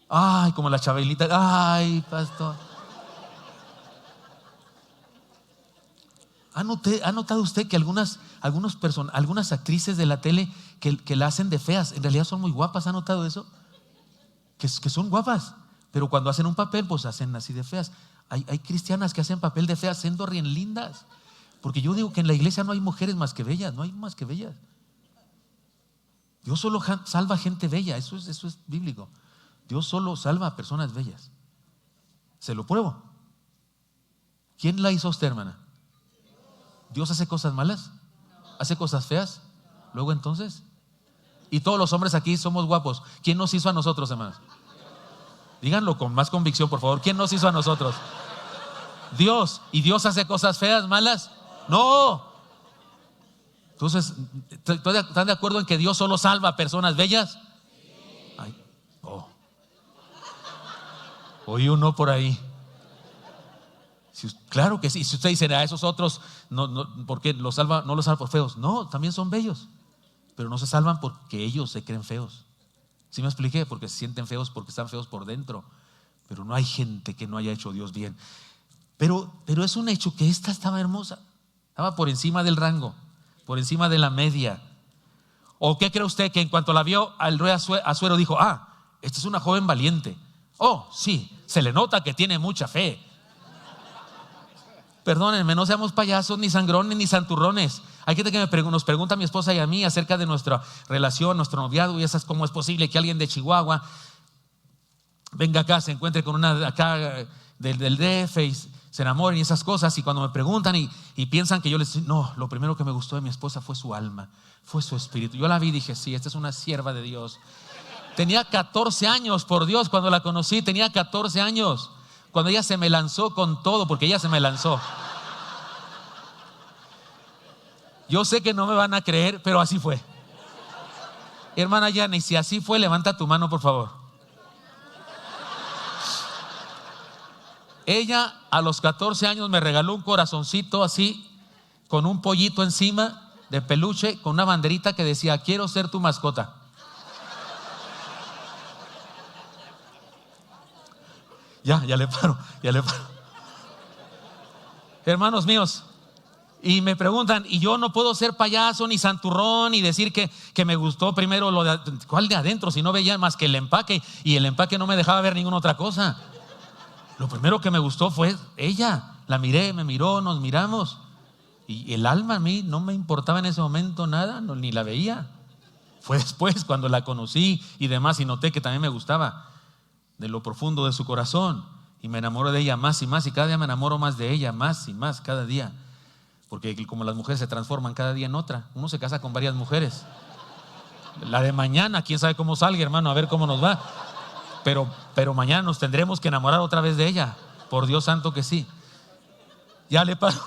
Ay, como la Chabelita. Ay, pastor. ¿Ha notado usted que algunas actrices de la tele que la hacen de feas, en realidad son muy guapas? ¿Ha notado eso? Que son guapas, pero cuando hacen un papel, pues hacen así de feas. Hay cristianas que hacen papel de feas siendo bien lindas. Porque yo digo que en la iglesia no hay mujeres más que bellas, no hay más que bellas. Dios solo salva gente bella, eso es bíblico. Dios solo salva a personas bellas. Se lo pruebo. ¿Quién la hizo a usted, hermana? ¿Dios hace cosas malas? ¿Hace cosas feas? Luego entonces, y todos los hombres aquí somos guapos. ¿Quién nos hizo a nosotros, hermanos? Díganlo con más convicción, por favor. ¿Quién nos hizo a nosotros? Dios. ¿Y Dios hace cosas feas, malas? No. Entonces, ¿están de acuerdo en que Dios solo salva a personas bellas? Ay, oí uno por ahí. Claro que sí. Si usted dice a esos otros, ¿por qué no los salva por feos? No, también son bellos, pero no se salvan porque ellos se creen feos. ¿Sí me expliqué? Porque se sienten feos, porque están feos por dentro. Pero no hay gente que no haya hecho Dios bien. Pero es un hecho que esta estaba hermosa. Estaba por encima del rango, por encima de la media. ¿O qué cree usted que en cuanto la vio al rey Asuero dijo: esta es una joven valiente? Oh, sí, se le nota que tiene mucha fe. Perdónenme, no seamos payasos, ni sangrones, ni santurrones. Hay gente que nos pregunta a mi esposa y a mí acerca de nuestra relación, nuestro noviazgo, y esas, ¿cómo es posible que alguien de Chihuahua venga acá, se encuentre con una acá del DF y se enamoran y esas cosas, y cuando me preguntan y piensan que yo les digo, no, lo primero que me gustó de mi esposa fue su alma, fue su espíritu. Yo la vi y dije, sí, esta es una sierva de Dios. Tenía 14 años, por Dios, cuando la conocí, tenía 14 años, cuando ella se me lanzó con todo, porque ella se me lanzó. Yo sé que no me van a creer, pero así fue. Hermana Yani, si así fue, levanta tu mano, por favor. Ella a los 14 años me regaló un corazoncito así, con un pollito encima de peluche, con una banderita que decía, quiero ser tu mascota. Ya le paro. Hermanos míos, y me preguntan, y yo no puedo ser payaso ni santurrón y decir que me gustó primero lo de, ¿cuál de adentro? Si no veía más que el empaque, y el empaque no me dejaba ver ninguna otra cosa. Lo primero que me gustó fue ella. La miré, me miró, nos miramos, y el alma a mí no me importaba en ese momento nada, ni la veía. Fue después cuando la conocí y demás, y noté que también me gustaba de lo profundo de su corazón, y me enamoro de ella más y más, y cada día me enamoro más de ella, más y más cada día, porque como las mujeres se transforman cada día en otra, uno se casa con varias mujeres. La de mañana, quién sabe cómo salga, hermano, a ver cómo nos va, pero mañana nos tendremos que enamorar otra vez de ella, por Dios santo que sí. Ya le paro.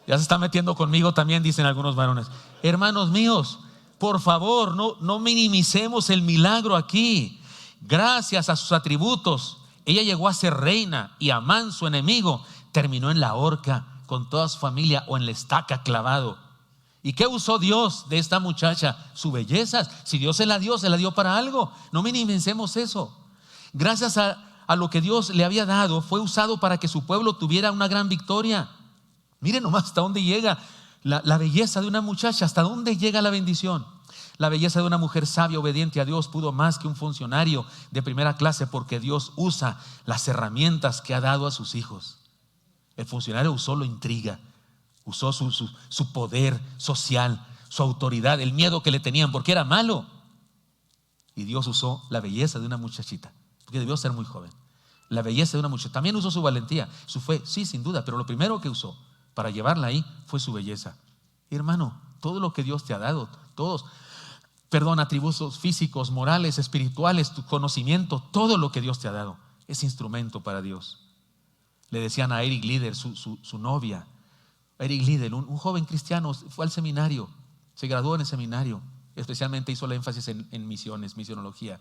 Ya se está metiendo conmigo también, dicen algunos varones. Hermanos míos, por favor, no minimicemos el milagro aquí. Gracias a sus atributos, ella llegó a ser reina, y Amán, su enemigo, terminó en la horca con toda su familia, o en la estaca clavado. ¿Y qué usó Dios de esta muchacha? Su belleza. Si Dios se la dio para algo. No minimicemos eso. Gracias a lo que Dios le había dado, fue usado para que su pueblo tuviera una gran victoria. Miren nomás hasta dónde llega la belleza de una muchacha, hasta dónde llega la bendición. La belleza de una mujer sabia, obediente a Dios, pudo más que un funcionario de primera clase, porque Dios usa las herramientas que ha dado a sus hijos. El funcionario usó la intriga, usó su poder social, su autoridad, el miedo que le tenían porque era malo. Y Dios usó la belleza de una muchachita, porque debió ser muy joven. La belleza de una muchacha. También usó su valentía, su fe, sí, sin duda, pero lo primero que usó para llevarla ahí fue su belleza. Y hermano, todo lo que Dios te ha dado, atributos físicos, morales, espirituales, tu conocimiento, todo lo que Dios te ha dado es instrumento para Dios. Le decían a Eric Liddell, su novia. Eric Liddell, un joven cristiano, fue al seminario, se graduó en el seminario, especialmente hizo el énfasis en misiones, misionología.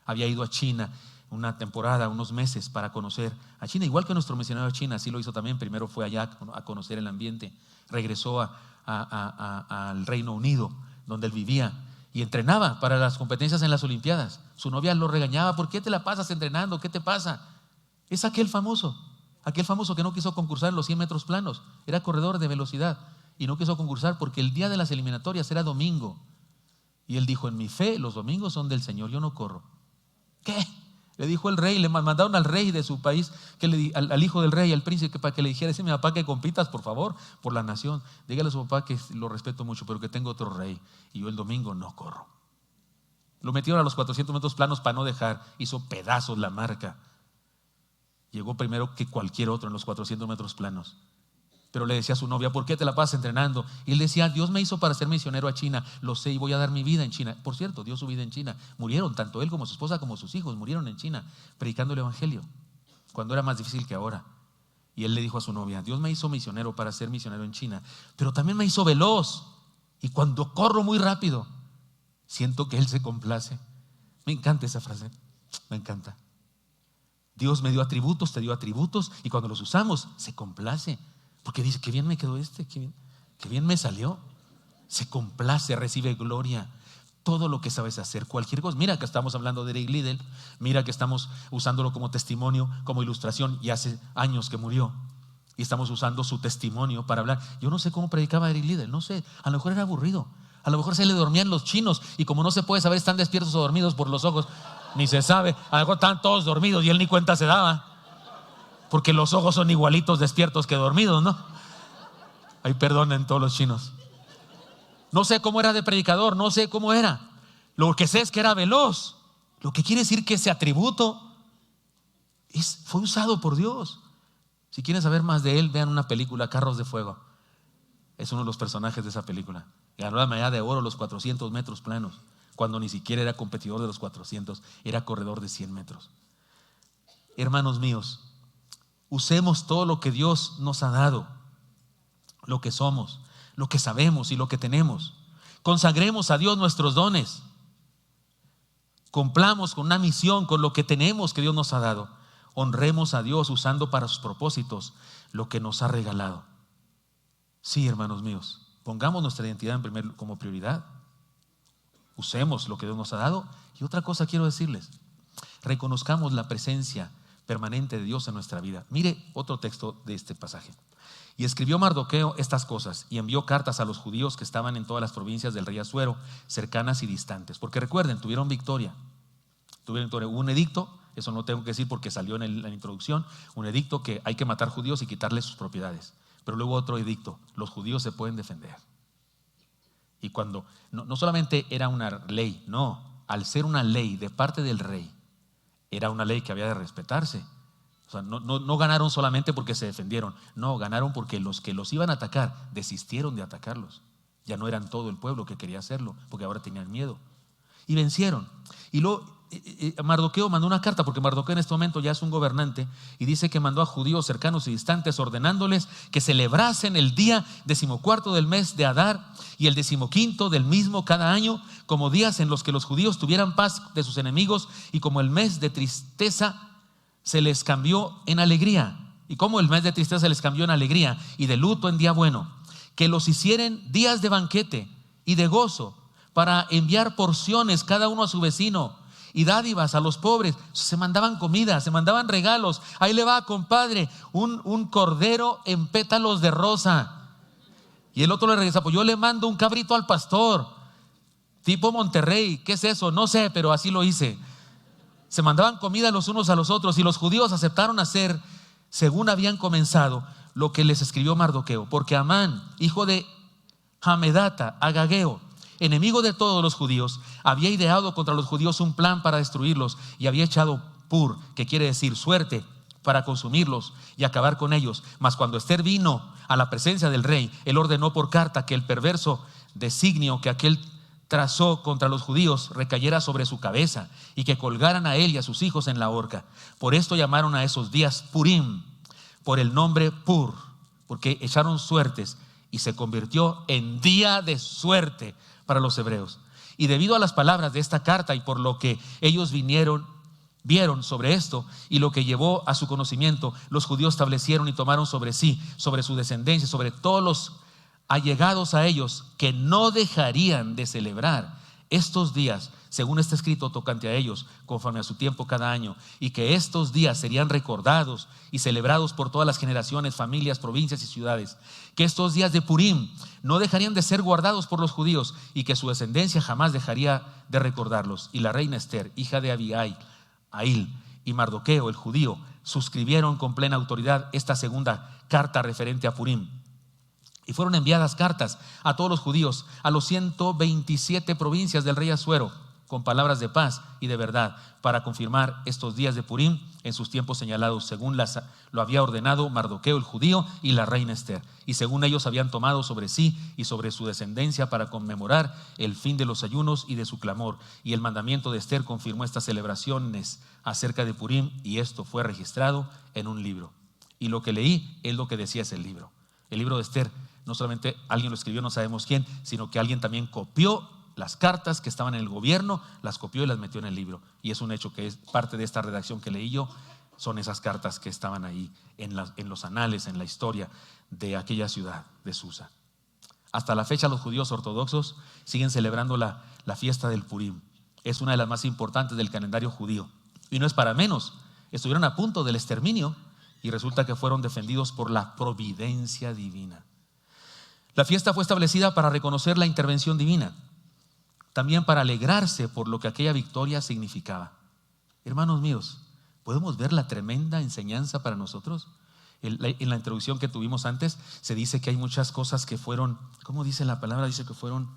Había ido a China una temporada, unos meses, para conocer a China, igual que nuestro misionero a China, así lo hizo también. Primero fue allá a conocer el ambiente, regresó al Reino Unido, donde él vivía, y entrenaba para las competencias en las Olimpiadas. Su novia lo regañaba, ¿por qué te la pasas entrenando? ¿Qué te pasa? Es aquel famoso que no quiso concursar en los 100 metros planos. Era corredor de velocidad y no quiso concursar porque el día de las eliminatorias era domingo. Y él dijo, en mi fe los domingos son del Señor, yo no corro. ¿Qué? Le dijo el rey, le mandaron al rey de su país, al hijo del rey, al príncipe, para que le dijera, dice mi papá que compitas, por favor, por la nación. Dígale a su papá que lo respeto mucho, pero que tengo otro rey, y yo el domingo no corro. Lo metieron a los 400 metros planos para no dejar, hizo pedazos la marca. Llegó primero que cualquier otro en los 400 metros planos. Pero le decía a su novia, ¿por qué te la pasas entrenando? Y él decía, Dios me hizo para ser misionero a China, lo sé, y voy a dar mi vida en China. Por cierto, dio su vida en China. Murieron, tanto él como su esposa como sus hijos, murieron en China, predicando el evangelio, cuando era más difícil que ahora. Y él le dijo a su novia, Dios me hizo misionero para ser misionero en China, pero también me hizo veloz. Y cuando corro muy rápido, siento que Él se complace. Me encanta esa frase, me encanta. Dios me dio atributos, te dio atributos, y cuando los usamos, se complace. Porque dice, qué bien me quedó qué bien me salió. Se complace, recibe gloria. Todo lo que sabes hacer, cualquier cosa. Mira que estamos hablando de Eric Liddell, mira que estamos usándolo como testimonio, como ilustración, y hace años que murió. Y estamos usando su testimonio para hablar. Yo no sé cómo predicaba Eric Liddell, no sé, a lo mejor era aburrido. A lo mejor se le dormían los chinos, y como no se puede saber, están despiertos o dormidos por los ojos, ni se sabe. A lo mejor estaban todos dormidos y él ni cuenta se daba, porque los ojos son igualitos despiertos que dormidos, ¿no? Ay, perdonen todos los chinos. No sé cómo era de predicador, no sé cómo era. Lo que sé es que era veloz. Lo que quiere decir que ese atributo Fue usado por Dios. Si quieren saber más de él, vean una película, Carros de Fuego. Es uno de los personajes de esa película. Ganó la medalla de oro los 400 metros planos, cuando ni siquiera era competidor de los 400, era corredor de 100 metros. Hermanos míos, usemos todo lo que Dios nos ha dado, lo que somos, lo que sabemos y lo que tenemos. Consagremos a Dios nuestros dones. Cumplamos con una misión, con lo que tenemos que Dios nos ha dado. Honremos a Dios usando para sus propósitos lo que nos ha regalado. Sí, hermanos míos, pongamos nuestra identidad como prioridad. Usemos lo que Dios nos ha dado. Y otra cosa quiero decirles: reconozcamos la presencia permanente de Dios en nuestra vida. Mire otro texto de este pasaje. Y escribió Mardoqueo estas cosas y envió cartas a los judíos que estaban en todas las provincias del rey Asuero, cercanas y distantes. Porque recuerden, tuvieron victoria. Hubo un edicto, eso no tengo que decir porque salió en la introducción, un edicto que hay que matar judíos y quitarles sus propiedades. Pero luego otro edicto: los judíos se pueden defender. Y cuando no solamente era una ley, no, al ser una ley de parte del rey, era una ley que había de respetarse. O sea, no ganaron solamente porque se defendieron, no, ganaron porque los que los iban a atacar desistieron de atacarlos. Ya no eran todo el pueblo que quería hacerlo, porque ahora tenían miedo. Y vencieron. Y luego Mardoqueo mandó una carta, porque Mardoqueo en este momento ya es un gobernante, y dice que mandó a judíos cercanos y distantes ordenándoles que celebrasen el día 14 del mes de Adar y el 15 del mismo cada año, como días en los que los judíos tuvieran paz de sus enemigos, y como el mes de tristeza se les cambió en alegría. Y como el mes de tristeza se les cambió en alegría y de luto en día bueno, que los hicieren días de banquete y de gozo, para enviar porciones cada uno a su vecino y dádivas a los pobres. Se mandaban comida, se mandaban regalos. Ahí le va, compadre, un cordero en pétalos de rosa. Y el otro le regresa: pues yo le mando un cabrito al pastor, tipo Monterrey. ¿Qué es eso? No sé, pero así lo hice. Se mandaban comida los unos a los otros, y los judíos aceptaron hacer, según habían comenzado, lo que les escribió Mardoqueo. Porque Amán, hijo de Hamedata, Agageo, enemigo de todos los judíos, había ideado contra los judíos un plan para destruirlos, y había echado pur, que quiere decir suerte, para consumirlos y acabar con ellos. Mas cuando Ester vino a la presencia del rey, él ordenó por carta que el perverso designio que aquel trazó contra los judíos recayera sobre su cabeza, y que colgaran a él y a sus hijos en la horca. Por esto llamaron a esos días Purim, por el nombre Pur, porque echaron suertes, y se convirtió en día de suerte para los hebreos. Y debido a las palabras de esta carta, y por lo que ellos vieron sobre esto, y lo que llevó a su conocimiento, los judíos establecieron y tomaron sobre sí, sobre su descendencia, sobre todos los allegados a ellos, que no dejarían de celebrar estos días, según está escrito tocante a ellos, conforme a su tiempo cada año, y que estos días serían recordados y celebrados por todas las generaciones, familias, provincias y ciudades, que estos días de Purim no dejarían de ser guardados por los judíos, y que su descendencia jamás dejaría de recordarlos. Y la reina Ester, hija de Ail, y Mardoqueo el judío suscribieron con plena autoridad esta segunda carta referente a Purim. Y fueron enviadas cartas a todos los judíos, a los 127 provincias del rey Asuero, con palabras de paz y de verdad, para confirmar estos días de Purim en sus tiempos señalados, según lo había ordenado Mardoqueo el judío y la reina Ester, y según ellos habían tomado sobre sí y sobre su descendencia, para conmemorar el fin de los ayunos y de su clamor. Y el mandamiento de Ester confirmó estas celebraciones acerca de Purim, y esto fue registrado en un libro. Y lo que leí es lo que decía ese libro. El libro de Ester, no solamente alguien lo escribió, no sabemos quién, sino que alguien también copió las cartas que estaban en el gobierno, las copió y las metió en el libro. Y es un hecho que es parte de esta redacción que leí yo. Son esas cartas que estaban ahí en los anales, en la historia de aquella ciudad de Susa. Hasta la fecha los judíos ortodoxos siguen celebrando la fiesta del Purim. Es una de las más importantes del calendario judío. Y no es para menos, estuvieron a punto del exterminio y resulta que fueron defendidos por la providencia divina. La fiesta fue establecida para reconocer la intervención divina, también para alegrarse por lo que aquella victoria significaba. Hermanos míos, ¿podemos ver la tremenda enseñanza para nosotros? En la introducción que tuvimos antes se dice que hay muchas cosas que fueron, ¿cómo dice la palabra? Dice que fueron,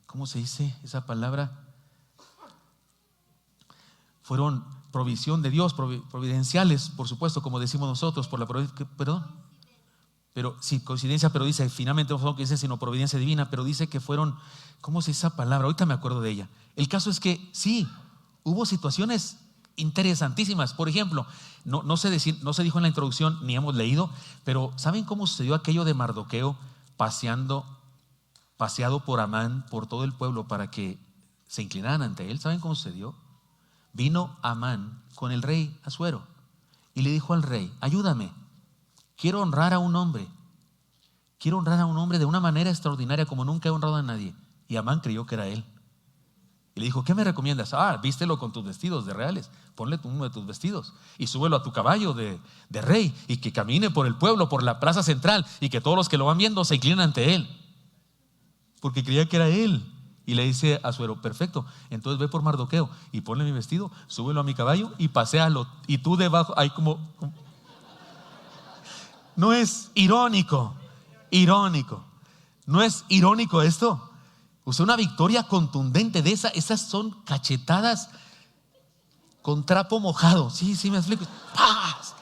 ¿cómo se dice esa palabra? fueron provisión de Dios, providenciales, por supuesto, como decimos nosotros, por la pero sí, coincidencia, pero dice, finalmente no fue lo que dice, sino providencia divina, pero dice que fueron, ¿cómo es esa palabra? Ahorita me acuerdo de ella. El caso es que sí, hubo situaciones interesantísimas. Por ejemplo, no se dijo en la introducción, ni hemos leído, pero ¿saben cómo sucedió aquello de Mardoqueo paseado por Amán, por todo el pueblo para que se inclinaran ante él? ¿Saben cómo sucedió? Vino Amán con el rey Asuero y le dijo al rey, ayúdame, quiero honrar a un hombre de una manera extraordinaria como nunca he honrado a nadie. Y Amán creyó que era él. Y le dijo, ¿qué me recomiendas? Vístelo con tus vestidos de reales, ponle uno de tus vestidos y súbelo a tu caballo de rey y que camine por el pueblo, por la plaza central y que todos los que lo van viendo se inclinen ante él. Porque creía que era él. Y le dice a Asuero, perfecto, entonces ve por Mardoqueo y ponle mi vestido, súbelo a mi caballo y paséalo. Y tú debajo, hay como... ¿No es irónico? ¿No es irónico esto? O sea, una victoria contundente de esas son cachetadas con trapo mojado. Sí, me explico. ¡Paz!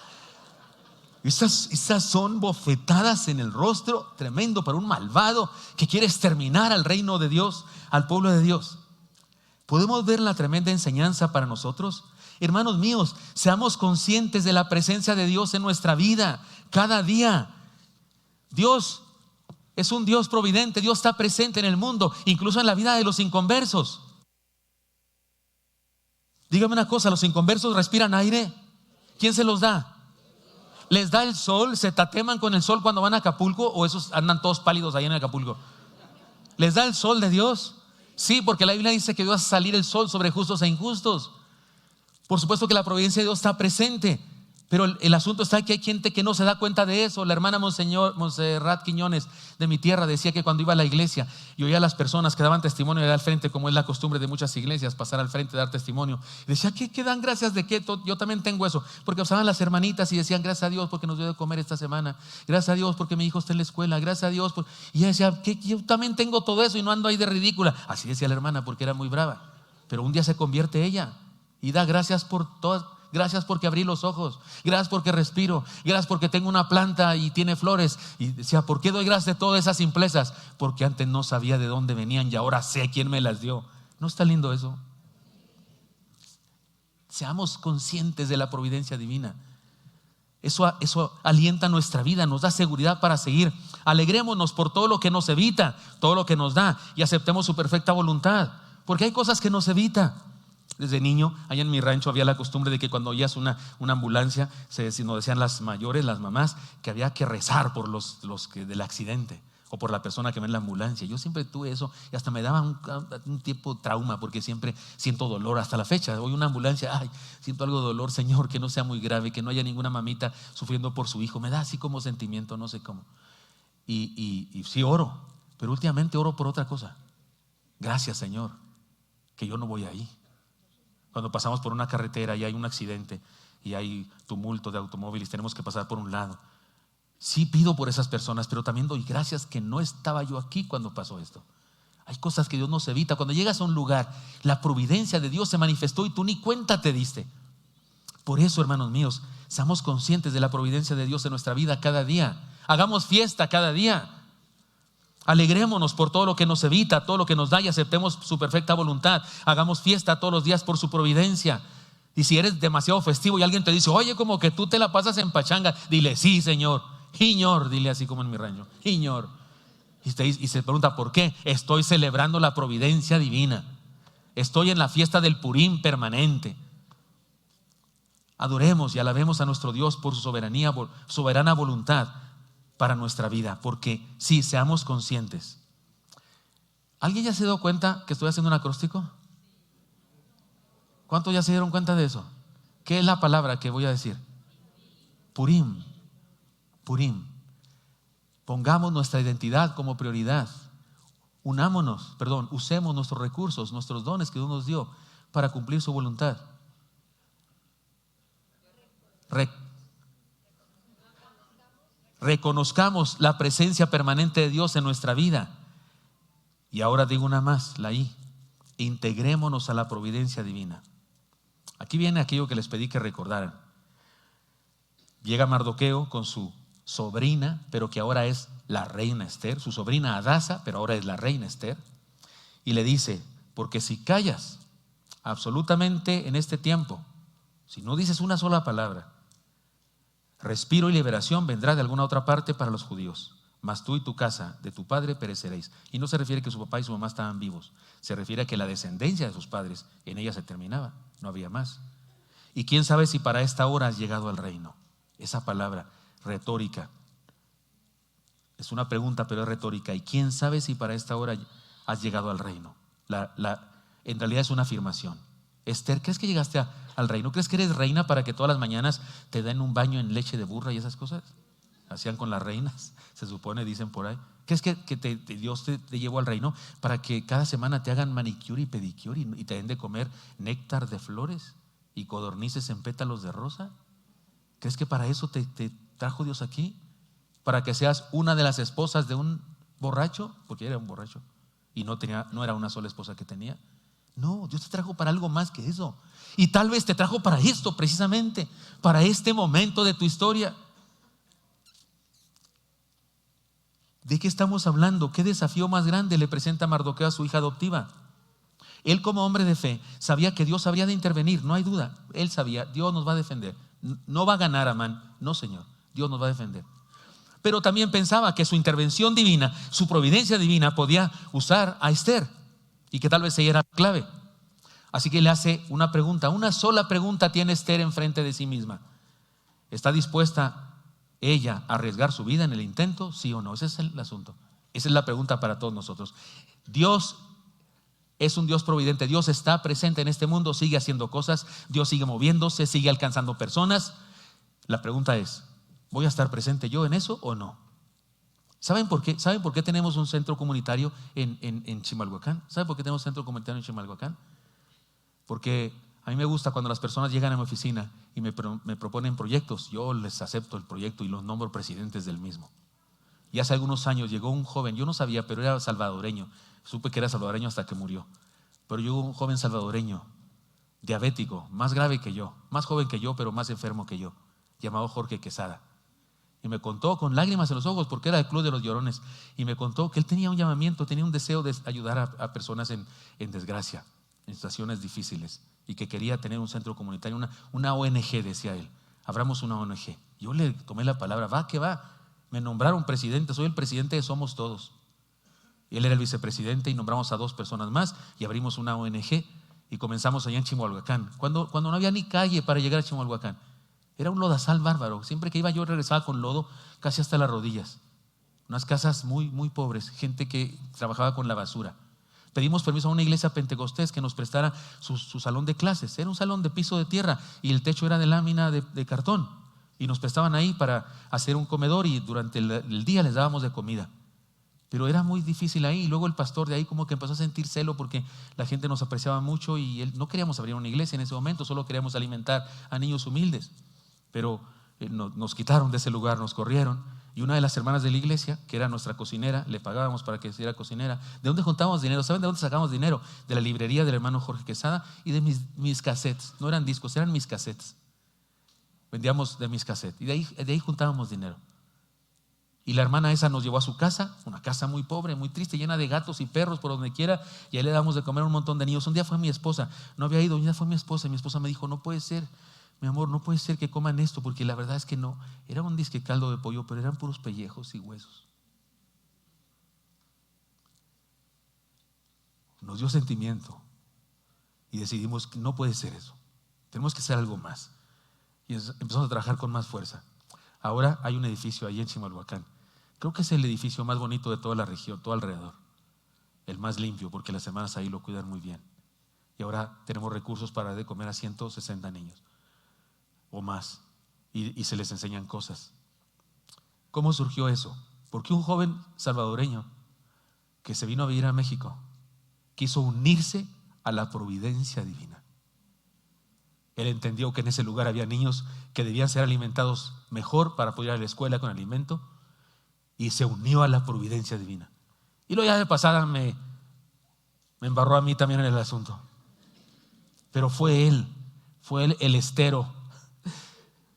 Esas son bofetadas en el rostro, tremendo para un malvado que quiere exterminar al reino de Dios, al pueblo de Dios. ¿Podemos ver la tremenda enseñanza para nosotros? Hermanos míos, seamos conscientes de la presencia de Dios en nuestra vida cada día. Dios es un Dios providente, Dios está presente en el mundo, incluso en la vida de los inconversos. Dígame una cosa, ¿los inconversos respiran aire? ¿Quién se los da? ¿Les da el sol? ¿Se tateman con el sol cuando van a Acapulco? ¿O esos andan todos pálidos allá en Acapulco? ¿Les da el sol de Dios? Sí, porque la Biblia dice que Dios hace salir el sol sobre justos e injustos. Por supuesto que la providencia de Dios está presente, pero el asunto está que hay gente que no se da cuenta de eso. La hermana Montserrat Quiñones de mi tierra decía que cuando iba a la iglesia y oía a las personas que daban testimonio de al frente, como es la costumbre de muchas iglesias, pasar al frente, dar testimonio, y decía, ¿qué dan gracias de qué? Yo también tengo eso, porque usaban las hermanitas y decían, gracias a Dios porque nos dio de comer esta semana, gracias a Dios porque mi hijo está en la escuela, gracias a Dios y ella decía, yo también tengo todo eso y no ando ahí de ridícula. Así decía la hermana porque era muy brava, pero un día se convierte ella y da gracias por todas. Gracias porque abrí los ojos, gracias porque respiro, gracias porque tengo una planta y tiene flores. Y decía, ¿por qué doy gracias de todas esas simplezas? Porque antes no sabía de dónde venían y ahora sé quién me las dio. ¿No está lindo eso? Seamos conscientes de la providencia divina. Eso alienta nuestra vida, nos da seguridad para seguir. Alegrémonos por todo lo que nos evita, todo lo que nos da, y aceptemos su perfecta voluntad, porque hay cosas que nos evita. Desde niño, allá en mi rancho había la costumbre de que cuando oías una ambulancia, nos decían las mayores, las mamás, que había que rezar por los que del accidente o por la persona que va en la ambulancia. Yo siempre tuve eso y hasta me daba un tipo de trauma porque siempre siento dolor hasta la fecha. Oí una ambulancia, siento algo de dolor, Señor, que no sea muy grave, que no haya ninguna mamita sufriendo por su hijo. Me da así como sentimiento, no sé cómo. Y sí oro, pero últimamente oro por otra cosa. Gracias, Señor, que yo no voy ahí. Cuando pasamos por una carretera y hay un accidente y hay tumulto de automóviles, tenemos que pasar por un lado. Sí pido por esas personas, pero también doy gracias que no estaba yo aquí cuando pasó esto. Hay cosas que Dios nos evita. Cuando llegas a un lugar, la providencia de Dios se manifestó y tú ni cuenta te diste. Por eso, hermanos míos, seamos conscientes de la providencia de Dios en nuestra vida cada día. Hagamos fiesta cada día. Alegrémonos por todo lo que nos evita, todo lo que nos da, y aceptemos su perfecta voluntad. Hagamos fiesta todos los días por su providencia. Y si eres demasiado festivo y alguien te dice, oye, como que tú te la pasas en pachanga, dile, sí, Señor, Señor, dile así como en mi rancho, Señor. Y se pregunta, ¿por qué? Estoy celebrando la providencia divina. Estoy en la fiesta del Purim permanente. Adoremos y alabemos a nuestro Dios por su soberana voluntad para nuestra vida, porque sí, seamos conscientes. ¿Alguien ya se dio cuenta que estoy haciendo un acróstico? ¿Cuántos ya se dieron cuenta de eso? ¿Qué es la palabra que voy a decir? Purim. Pongamos nuestra identidad como prioridad. Usemos nuestros recursos, nuestros dones que Dios nos dio para cumplir su voluntad. Reconozcamos la presencia permanente de Dios en nuestra vida. Y ahora digo una más, la I. Integrémonos a la providencia divina. Aquí viene aquello que les pedí que recordaran. Llega Mardoqueo con su sobrina, pero que ahora es la reina Esther, su sobrina Hadasa, pero ahora es la reina Esther, y le dice: porque si callas absolutamente en este tiempo, si no dices una sola palabra, respiro y liberación vendrá de alguna otra parte para los judíos, mas tú y tu casa de tu padre pereceréis. Y no se refiere que su papá y su mamá estaban vivos, se refiere a que la descendencia de sus padres en ella se terminaba, no había más. Y quién sabe si para esta hora has llegado al reino. Esa palabra retórica es una pregunta, pero es retórica. Y quién sabe si para esta hora has llegado al reino. En realidad es una afirmación. Esther, ¿crees que llegaste al reino? ¿Crees que eres reina para que todas las mañanas te den un baño en leche de burra y esas cosas? Hacían con las reinas, se supone, dicen por ahí. ¿Crees que Dios te llevó al reino para que cada semana te hagan manicure y pedicure y te den de comer néctar de flores y codornices en pétalos de rosa? ¿Crees que para eso te trajo Dios aquí? ¿Para que seas una de las esposas de un borracho? Porque era un borracho y no era una sola esposa que tenía. No, Dios te trajo para algo más que eso. Y tal vez te trajo para esto precisamente, para este momento de tu historia. ¿De qué estamos hablando? ¿Qué desafío más grande le presenta Mardoqueo a su hija adoptiva? Él, como hombre de fe, sabía que Dios habría de intervenir, no hay duda. Él sabía, Dios nos va a defender. No va a ganar Amán, no, Señor, Dios nos va a defender. Pero también pensaba que su intervención divina, su providencia divina podía usar a Esther y que tal vez ella era clave. Así que le hace una pregunta, una sola pregunta tiene Esther enfrente de sí misma. ¿Está dispuesta ella a arriesgar su vida en el intento? ¿Sí o no? Ese es el asunto. Esa es la pregunta para todos nosotros. Dios es un Dios providente. Dios está presente en este mundo, sigue haciendo cosas, Dios sigue moviéndose, sigue alcanzando personas. La pregunta es: ¿voy a estar presente yo en eso o no? ¿Saben por qué? ¿Saben por qué tenemos un centro comunitario en Chimalhuacán? ¿Saben por qué tenemos un centro comunitario en Chimalhuacán? Porque a mí me gusta cuando las personas llegan a mi oficina y me proponen proyectos. Yo les acepto el proyecto y los nombro presidentes del mismo. Y hace algunos años llegó un joven, yo no sabía, pero era salvadoreño. Supe que era salvadoreño hasta que murió. Pero llegó un joven salvadoreño, diabético, más grave que yo, más joven que yo, pero más enfermo que yo, llamado Jorge Quesada. Y me contó con lágrimas en los ojos, porque era del Club de los Llorones, y me contó que él tenía un llamamiento, tenía un deseo de ayudar a personas en desgracia, en situaciones difíciles, y que quería tener un centro comunitario, una ONG, decía él. Abramos una ONG. Yo le tomé la palabra, va que va. Me nombraron presidente, soy el presidente de Somos Todos. Y él era el vicepresidente y nombramos a 2 personas más y abrimos una ONG y comenzamos allá en Chimalhuacán. Cuando no había ni calle para llegar a Chimalhuacán. Era un lodazal bárbaro. Siempre que iba yo regresaba con lodo casi hasta las rodillas. Unas casas muy, muy pobres, gente que trabajaba con la basura. Pedimos permiso a una iglesia pentecostés que nos prestara su salón de clases. Era un salón de piso de tierra y el techo era de lámina de cartón. Y nos prestaban ahí para hacer un comedor y durante el día les dábamos de comida. Pero era muy difícil ahí. Y luego el pastor de ahí como que empezó a sentir celo porque la gente nos apreciaba mucho y no queríamos abrir una iglesia en ese momento, solo queríamos alimentar a niños humildes. Pero nos quitaron de ese lugar, nos corrieron. Y una de las hermanas de la iglesia, que era nuestra cocinera, le pagábamos para que sea cocinera. ¿De dónde juntábamos dinero? ¿Saben de dónde sacamos dinero? De la librería del hermano Jorge Quesada y de mis cassettes. No eran discos, eran mis cassettes. Vendíamos de mis cassettes y de ahí juntábamos dinero. Y la hermana esa nos llevó a su casa, una casa muy pobre, muy triste, llena de gatos y perros por donde quiera, y ahí le damos de comer a un montón de niños. Un día fue mi esposa, no había ido, un día fue mi esposa, y mi esposa me dijo: no puede ser, mi amor, no puede ser que coman esto, porque la verdad es que no, era un disque caldo de pollo, pero eran puros pellejos y huesos. Nos dio sentimiento y decidimos que no puede ser eso, tenemos que hacer algo más. Y empezamos a trabajar con más fuerza. Ahora hay un edificio ahí en Chimalhuacán. Creo que es el edificio más bonito de toda la región, todo alrededor. El más limpio, porque las hermanas ahí lo cuidan muy bien. Y ahora tenemos recursos para dar de comer a 160 niños o más. Y se les enseñan cosas. ¿Cómo surgió eso? Porque un joven salvadoreño que se vino a vivir a México quiso unirse a la providencia divina. Él entendió que en ese lugar había niños que debían ser alimentados mejor para poder ir a la escuela con alimento, y se unió a la providencia divina. Y luego ya de pasada me embarró a mí también en el asunto. Pero fue él fue el estero,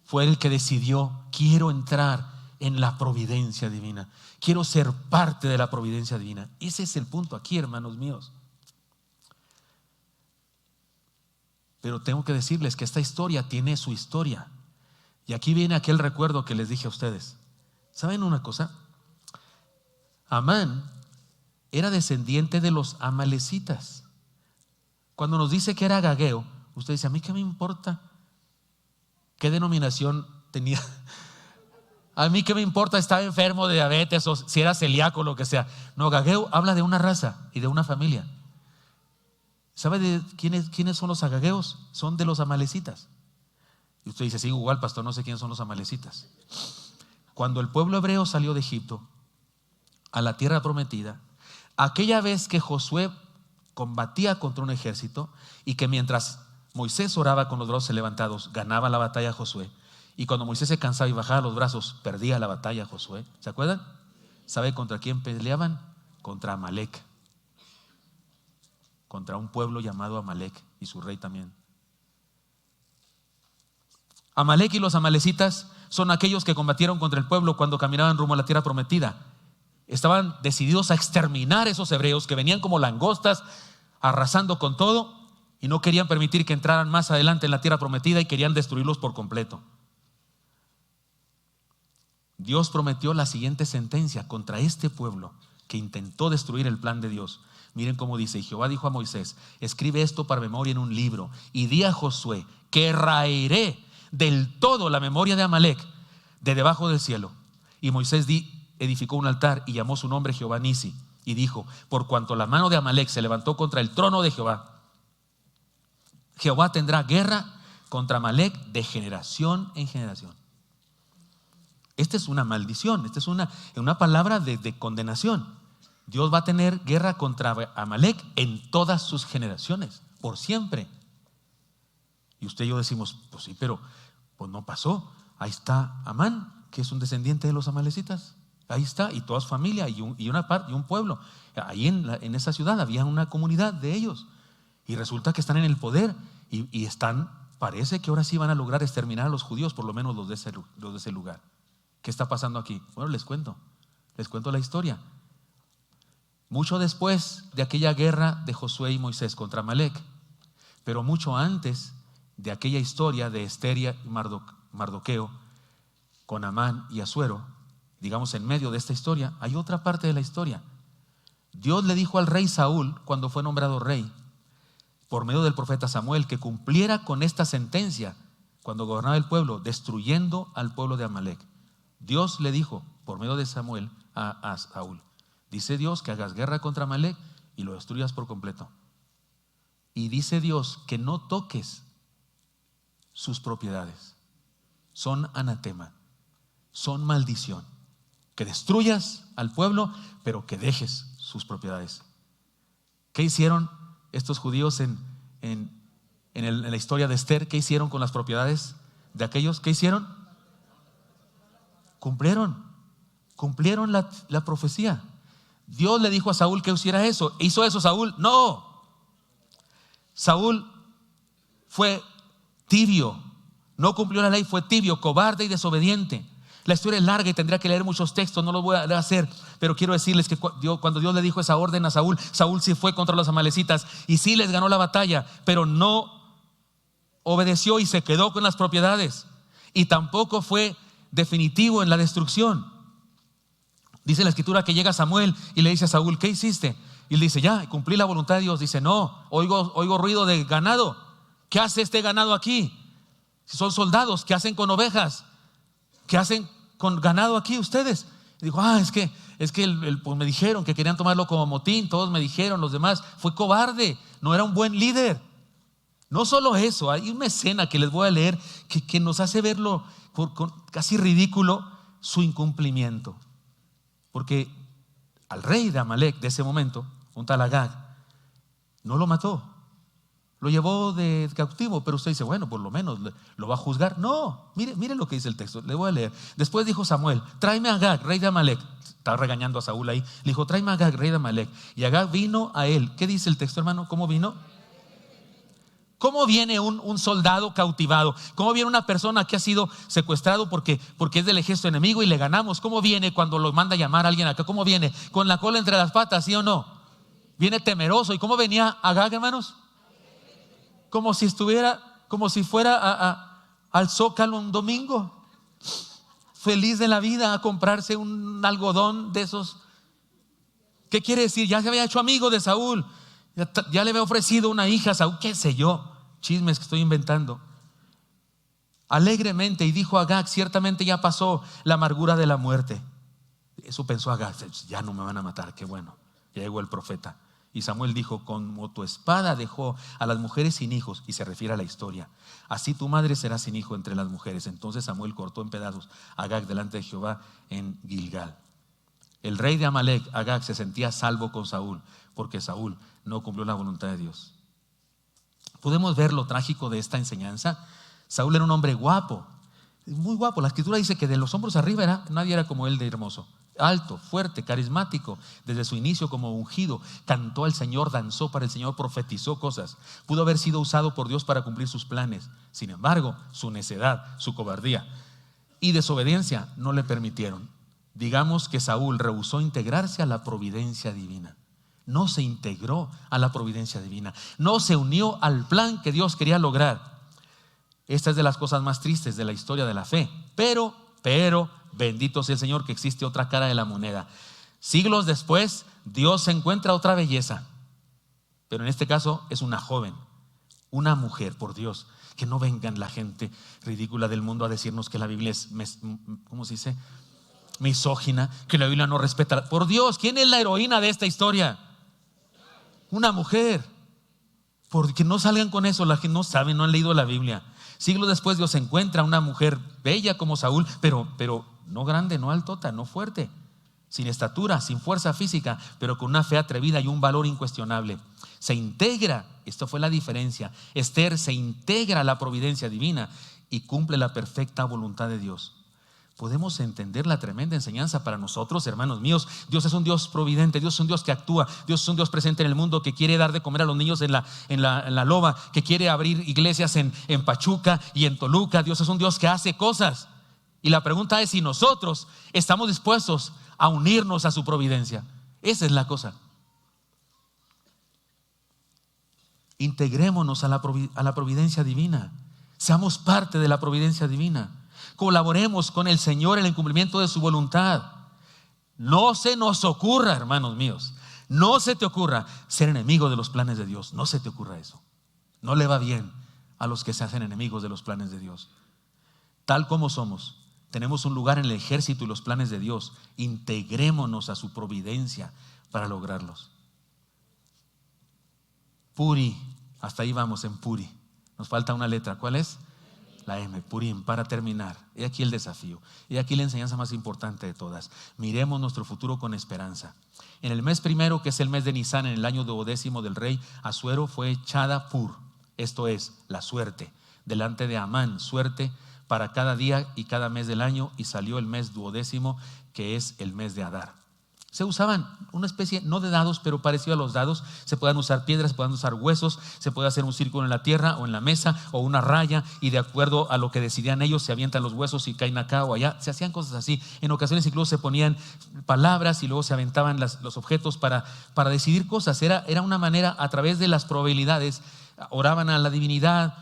fue el que decidió: quiero entrar en la providencia divina, quiero ser parte de la providencia divina. Ese es el punto aquí, hermanos míos. Pero tengo que decirles que esta historia tiene su historia. Y aquí viene aquel recuerdo que les dije a ustedes. ¿Saben una cosa? Amán era descendiente de los amalecitas. Cuando nos dice que era agageo, usted dice: ¿a mí qué me importa qué denominación tenía? ¿A mí qué me importa? ¿Estaba enfermo de diabetes o si era celíaco o lo que sea? No, agageo habla de una raza y de una familia. ¿Sabe de quiénes son los agageos? Son de los amalecitas. Y usted dice: sí, igual, pastor, no sé quiénes son los amalecitas. Cuando el pueblo hebreo salió de Egipto a la tierra prometida, aquella vez que Josué combatía contra un ejército y que mientras Moisés oraba con los brazos levantados, ganaba la batalla Josué, y cuando Moisés se cansaba y bajaba los brazos, perdía la batalla Josué. ¿Se acuerdan? ¿Sabe contra quién peleaban? Contra Amalek, contra un pueblo llamado Amalek y su rey también. Amalek y los amalecitas son aquellos que combatieron contra el pueblo cuando caminaban rumbo a la tierra prometida. Estaban decididos a exterminar a esos hebreos que venían como langostas, arrasando con todo, y no querían permitir que entraran más adelante en la tierra prometida y querían destruirlos por completo. Dios prometió la siguiente sentencia contra este pueblo que intentó destruir el plan de Dios. Miren cómo dice: y Jehová dijo a Moisés: escribe esto para memoria en un libro, y di a Josué que raeré del todo la memoria de Amalek de debajo del cielo. Y Moisés edificó un altar y llamó su nombre Jehová Nisi, y dijo: por cuanto la mano de Amalek se levantó contra el trono de Jehová, Jehová tendrá guerra contra Amalek de generación en generación. Esta es una maldición, esta es una palabra de condenación. Dios va a tener guerra contra Amalek en todas sus generaciones, por siempre. Y usted y yo decimos: pues sí, pero pues no pasó. Ahí está Amán, que es un descendiente de los amalecitas. Ahí está, y toda su familia y un pueblo. Ahí en esa ciudad había una comunidad de ellos. Y resulta que están en el poder y están, parece que ahora sí van a lograr exterminar a los judíos, por lo menos los de ese lugar. ¿Qué está pasando aquí? Bueno, les cuento la historia. Mucho después de aquella guerra de Josué y Moisés contra Amalek, pero mucho antes de aquella historia de Ester y Mardoqueo con Amán y Asuero, digamos en medio de esta historia, hay otra parte de la historia. Dios le dijo al rey Saúl, cuando fue nombrado rey, por medio del profeta Samuel, que cumpliera con esta sentencia cuando gobernaba el pueblo, destruyendo al pueblo de Amalek. Dios le dijo por medio de Samuel a Saúl: dice Dios que hagas guerra contra Amalek y lo destruyas por completo. Y dice Dios que no toques sus propiedades. Son anatema, son maldición. Que destruyas al pueblo, pero que dejes sus propiedades. ¿Qué hicieron estos judíos en la historia de Ester? ¿Qué hicieron con las propiedades de aquellos? ¿Qué hicieron? Cumplieron la profecía. Dios le dijo a Saúl que hiciera eso. ¿Hizo eso Saúl? No. Saúl fue tibio, no cumplió la ley, fue tibio, cobarde y desobediente. La historia es larga y tendría que leer muchos textos, no lo voy a hacer, pero quiero decirles que cuando Dios le dijo esa orden a Saúl, Saúl sí fue contra los amalecitas y sí les ganó la batalla, pero no obedeció y se quedó con las propiedades, y tampoco fue definitivo en la destrucción. Dice la escritura que llega Samuel y le dice a Saúl: ¿qué hiciste? Y él dice: ya, cumplí la voluntad de Dios. Dice: no, oigo ruido de ganado. ¿Qué hace este ganado aquí? Si son soldados, ¿qué hacen con ovejas? ¿Qué hacen con ganado aquí ustedes? Y dijo: es que pues me dijeron que querían tomarlo como motín. Todos me dijeron, los demás. Fue cobarde, no era un buen líder. No solo eso, hay una escena que les voy a leer que nos hace verlo casi ridículo, su incumplimiento. Porque al rey de Amalek de ese momento, un tal Agag, no lo mató, lo llevó de cautivo. Pero usted dice: bueno, por lo menos lo va a juzgar. No, mire lo que dice el texto, le voy a leer. Después dijo Samuel: tráeme a Agag, rey de Amalek. Estaba regañando a Saúl ahí. Le dijo: tráeme a Agag, rey de Amalek. Y Agag vino a él. ¿Qué dice el texto, hermano? ¿Cómo vino? ¿Cómo viene un soldado cautivado? ¿Cómo viene una persona que ha sido secuestrado porque es del ejército enemigo y le ganamos? ¿Cómo viene cuando lo manda a llamar a alguien acá? ¿Cómo viene? ¿Con la cola entre las patas, sí o no? Viene temeroso. ¿Y cómo venía Agag, hermanos? Como si fuera al Zócalo un domingo, feliz de la vida, a comprarse un algodón de esos. ¿Qué quiere decir? Ya se había hecho amigo de Saúl. Ya le había ofrecido una hija a Saúl, qué sé yo, chismes que estoy inventando. Alegremente, y dijo Agag: ciertamente ya pasó la amargura de la muerte. Eso pensó Agag: ya no me van a matar, qué bueno. Ya llegó el profeta. Y Samuel dijo: como tu espada dejó a las mujeres sin hijos, y se refiere a la historia, así tu madre será sin hijo entre las mujeres. Entonces Samuel cortó en pedazos a Agag delante de Jehová en Gilgal. El rey de Amalec, Agag, se sentía salvo con Saúl, porque Saúl no cumplió la voluntad de Dios. Podemos ver lo trágico de esta enseñanza. Saúl era un hombre guapo, muy guapo. La escritura dice que de los hombros arriba nadie era como él de hermoso. Alto, fuerte, carismático, desde su inicio como ungido, cantó al Señor, danzó para el Señor, profetizó cosas. Pudo haber sido usado por Dios para cumplir sus planes. Sin embargo, su necedad, su cobardía y desobediencia no le permitieron. Digamos que Saúl rehusó integrarse a la providencia divina. No se integró a la providencia divina. No se unió al plan que Dios quería lograr. Esta es de las cosas más tristes de la historia de la fe. Pero, bendito sea el Señor, que existe otra cara de la moneda. Siglos después, Dios encuentra otra belleza. Pero en este caso es una joven, una mujer, por Dios. Que no vengan la gente ridícula del mundo a decirnos que la Biblia es, ¿cómo se dice?, misógina, que la Biblia no respeta. Por Dios, ¿quién es la heroína de esta historia? Una mujer. Porque no salgan con eso, las que no saben, no han leído la Biblia. Siglos después Dios encuentra una mujer bella como Saúl, pero no grande, no altota, no fuerte, sin estatura, sin fuerza física, pero con una fe atrevida y un valor incuestionable. Se integra, esto fue la diferencia. Esther se integra a la providencia divina y cumple la perfecta voluntad de Dios. Podemos entender la tremenda enseñanza para nosotros, hermanos míos. Dios es un Dios providente, Dios es un Dios que actúa, Dios es un Dios presente en el mundo, que quiere dar de comer a los niños en la loba, que quiere abrir iglesias en Pachuca y en Toluca. Dios es un Dios que hace cosas. Y la pregunta es si nosotros estamos dispuestos a unirnos a su providencia. Esa es la cosa. Integrémonos a la providencia divina. Seamos parte de la providencia divina. Colaboremos con el Señor en el cumplimiento de su voluntad. No se nos ocurra, hermanos míos, no se te ocurra ser enemigo de los planes de Dios. No se te ocurra eso. No le va bien a los que se hacen enemigos de los planes de Dios. Tal como somos, tenemos un lugar en el ejército y los planes de Dios. Integrémonos a su providencia para lograrlos. Puri, hasta ahí vamos en Puri. Nos falta una letra, ¿cuál es? La M, Purim, para terminar. He aquí el desafío. He aquí la enseñanza más importante de todas. Miremos nuestro futuro con esperanza. En el mes primero, que es el mes de Nisan, en el año 12º del rey Asuero, fue echada Pur, esto es, la suerte, delante de Amán, suerte para cada día y cada mes del año, y salió el mes 12º, que es el mes de Adar. Se usaban una especie, no de dados, pero parecido a los dados. Se podían usar piedras, se podían usar huesos, se puede hacer un círculo en la tierra o en la mesa o una raya, y de acuerdo a lo que decidían ellos se avientan los huesos y caen acá o allá. Se hacían cosas así. En ocasiones incluso se ponían palabras y luego se aventaban los objetos para decidir cosas. Era una manera, a través de las probabilidades, oraban a la divinidad.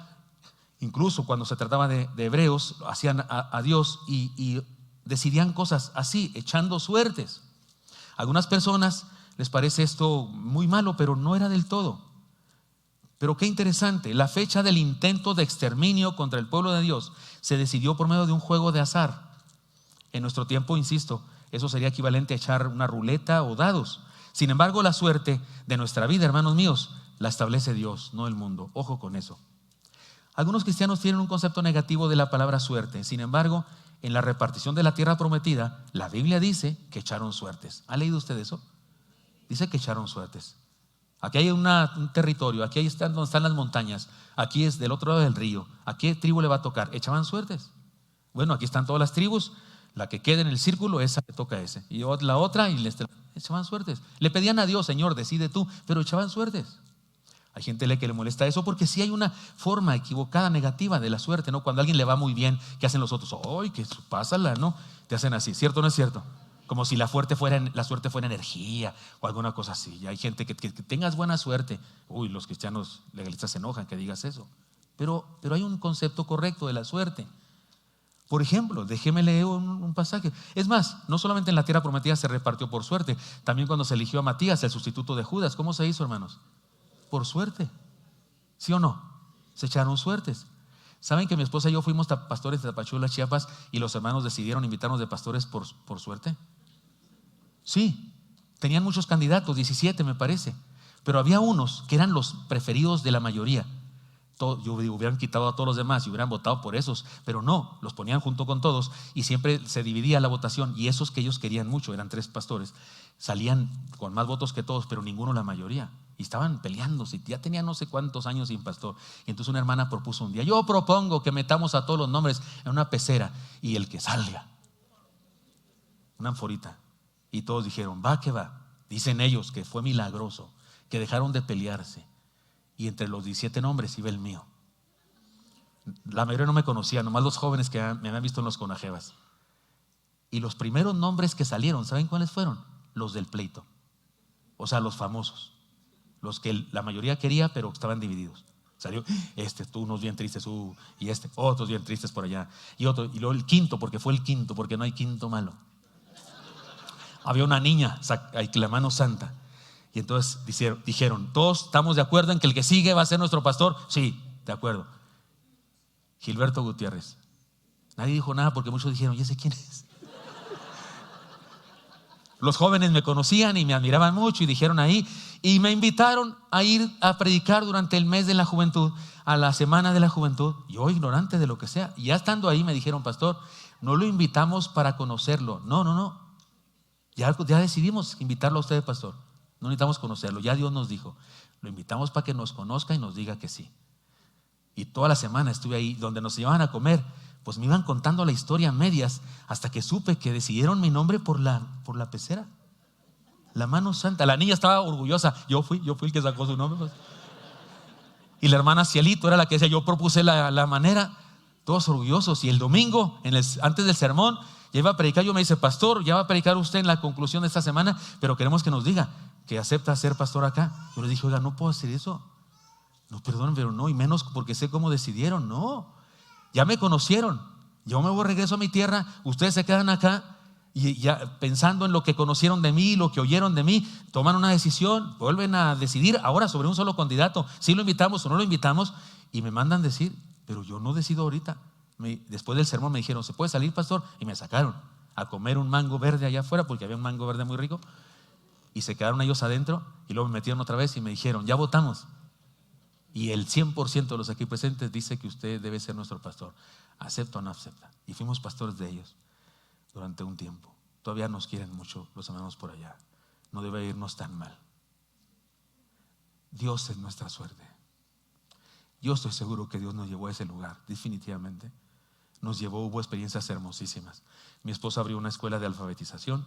Incluso cuando se trataba de hebreos, hacían a Dios y decidían cosas así, echando suertes. A algunas personas les parece esto muy malo, pero no era del todo. Pero qué interesante, la fecha del intento de exterminio contra el pueblo de Dios se decidió por medio de un juego de azar. En nuestro tiempo, insisto, eso sería equivalente a echar una ruleta o dados. Sin embargo, la suerte de nuestra vida, hermanos míos, la establece Dios, no el mundo. Ojo con eso. Algunos cristianos tienen un concepto negativo de la palabra suerte. Sin embargo, en la repartición de la tierra prometida, la Biblia dice que echaron suertes. ¿Ha leído usted eso? Dice que echaron suertes. Aquí hay un territorio, aquí están donde están las montañas, aquí es del otro lado del río. ¿A qué tribu le va a tocar? Echaban suertes. Bueno, aquí están todas las tribus, la que quede en el círculo, esa le toca a ese. Y la otra, y echaban suertes. Le pedían a Dios: Señor, decide tú, pero echaban suertes. Hay gente que le molesta eso porque sí hay una forma equivocada, negativa de la suerte, ¿no? Cuando a alguien le va muy bien, ¿qué hacen los otros? ¡Ay, que pásala!, ¿no? Te hacen así, ¿cierto o no es cierto? Como si la suerte fuera energía o alguna cosa así. Y hay gente que tengas buena suerte. Uy, los cristianos legalistas se enojan que digas eso. Pero hay un concepto correcto de la suerte. Por ejemplo, déjeme leer un pasaje. Es más, no solamente en la tierra prometida se repartió por suerte, también cuando se eligió a Matías, el sustituto de Judas. ¿Cómo se hizo, hermanos? Por suerte. ¿Sí o no? Se echaron suertes. ¿Saben que mi esposa y yo fuimos pastores de Tapachula, Chiapas, y los hermanos decidieron invitarnos de pastores por suerte? Sí, tenían muchos candidatos, 17 me parece, pero había unos que eran los preferidos de la mayoría. Yo digo, hubieran quitado a todos los demás y hubieran votado por esos, pero no, los ponían junto con todos y siempre se dividía la votación, y esos que ellos querían mucho, eran 3 pastores, salían con más votos que todos, pero ninguno la mayoría, y estaban peleándose, ya tenían no sé cuántos años sin pastor. Y entonces una hermana propuso un día: yo propongo que metamos a todos los nombres en una pecera y el que salga, una anforita. Y todos dijeron: va que va. Dicen ellos que fue milagroso, que dejaron de pelearse, y entre los 17 nombres iba el mío. La mayoría no me conocía, nomás los jóvenes que me habían visto en los Conajevas. Y los primeros nombres que salieron, ¿saben cuáles fueron? Los del pleito. O sea, los famosos, los que la mayoría quería, pero estaban divididos. Salió tú, unos bien tristes, y otros bien tristes por allá, y otro, y luego el quinto, porque fue el quinto, porque no hay quinto malo. Había una niña, la mano santa. Y entonces dijeron: todos estamos de acuerdo en que el que sigue va a ser nuestro pastor. Sí, de acuerdo. Gilberto Gutiérrez. Nadie dijo nada porque muchos dijeron: ¿y ese quién es? Los jóvenes me conocían y me admiraban mucho y dijeron ahí, y me invitaron a ir a predicar durante el mes de la juventud, a la semana de la juventud. Yo, ignorante de lo que sea, y ya estando ahí me dijeron: pastor, no lo invitamos para conocerlo. No. Ya decidimos invitarlo a usted, pastor. No necesitamos conocerlo, ya Dios nos dijo. Lo invitamos para que nos conozca y nos diga que sí. Y toda la semana estuve ahí, donde nos llevaban a comer, pues me iban contando la historia a medias, hasta que supe que decidieron mi nombre por la pecera. La mano santa. La niña estaba orgullosa. Yo fui el que sacó su nombre, pues. Y la hermana Cielito era la que decía: yo propuse la manera. Todos orgullosos. Y el domingo, antes del sermón, ya iba a predicar. Yo me dice: pastor, ya va a predicar usted en la conclusión de esta semana, pero queremos que nos diga que acepta ser pastor acá. Yo le dije: oiga, no puedo hacer eso. No, perdón, pero no, y menos porque sé cómo decidieron. No, ya me conocieron, yo me voy, regreso a mi tierra, ustedes se quedan acá, y ya pensando en lo que conocieron de mí, lo que oyeron de mí, toman una decisión, vuelven a decidir ahora sobre un solo candidato, si lo invitamos o no lo invitamos, y me mandan decir: pero yo no decido ahorita. Después del sermón me dijeron: ¿se puede salir, pastor? Y me sacaron a comer un mango verde allá afuera, porque había un mango verde muy rico, y se quedaron ellos adentro, y luego me metieron otra vez y me dijeron: ya votamos, y el 100% de los aquí presentes dice que usted debe ser nuestro pastor. ¿Acepta o no acepta? Y fuimos pastores de ellos durante un tiempo. Todavía nos quieren mucho los hermanos por allá. No debe irnos tan mal. Dios es nuestra suerte. Yo estoy seguro que Dios nos llevó a ese lugar, definitivamente. Nos llevó, hubo experiencias hermosísimas. Mi esposa abrió una escuela de alfabetización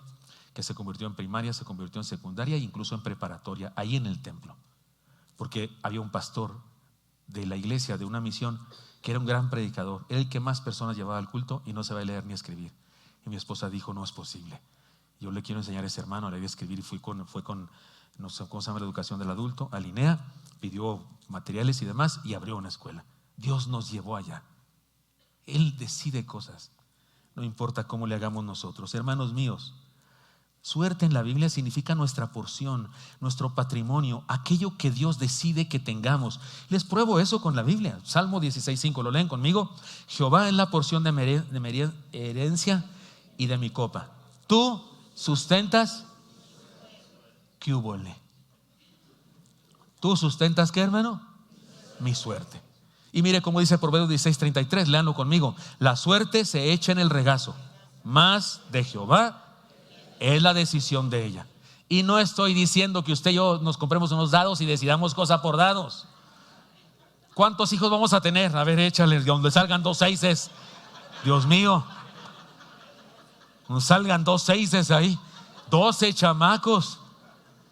que se convirtió en primaria, se convirtió en secundaria e incluso en preparatoria, ahí en el templo. Porque había un pastor de la iglesia, de una misión, que era un gran predicador, era el que más personas llevaba al culto y no sabía leer ni escribir. Y mi esposa dijo: no es posible, yo le quiero enseñar a ese hermano a leer y escribir. Y fue con no sé cómo se llama, la educación del adulto, a Linea, pidió materiales y demás y abrió una escuela. Dios nos llevó allá. Él decide cosas, no importa cómo le hagamos nosotros. Hermanos míos, suerte en la Biblia significa nuestra porción, nuestro patrimonio, aquello que Dios decide que tengamos. Les pruebo eso con la Biblia. Salmo 16:5, ¿lo leen conmigo? Jehová es la porción de mi herencia y de mi copa. Tú sustentas. ¿Qué hubole? ¿Tú sustentas qué, hermano? Mi suerte. Y mire cómo dice Proverbios 16:33, léanlo conmigo: la suerte se echa en el regazo, mas de Jehová es la decisión de ella. Y no estoy diciendo que usted y yo nos compremos unos dados y decidamos cosa por dados. ¿Cuántos hijos vamos a tener? A ver, échale, donde salgan 2 seises. Dios mío, donde salgan 2 seises ahí, 12 chamacos.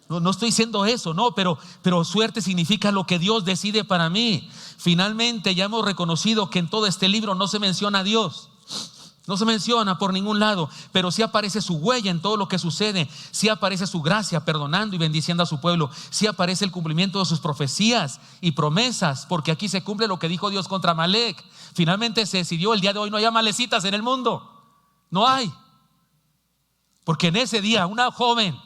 No estoy diciendo eso, no, pero suerte significa lo que Dios decide para mí. Finalmente ya hemos reconocido que en todo este libro no se menciona a Dios. No se menciona por ningún lado, pero sí aparece su huella en todo lo que sucede. Sí aparece su gracia perdonando y bendiciendo a su pueblo. Sí aparece el cumplimiento de sus profecías y promesas, porque aquí se cumple lo que dijo Dios contra Amalec. Finalmente se decidió, el día de hoy no hay amalecitas en el mundo. No hay. Porque en ese día una joven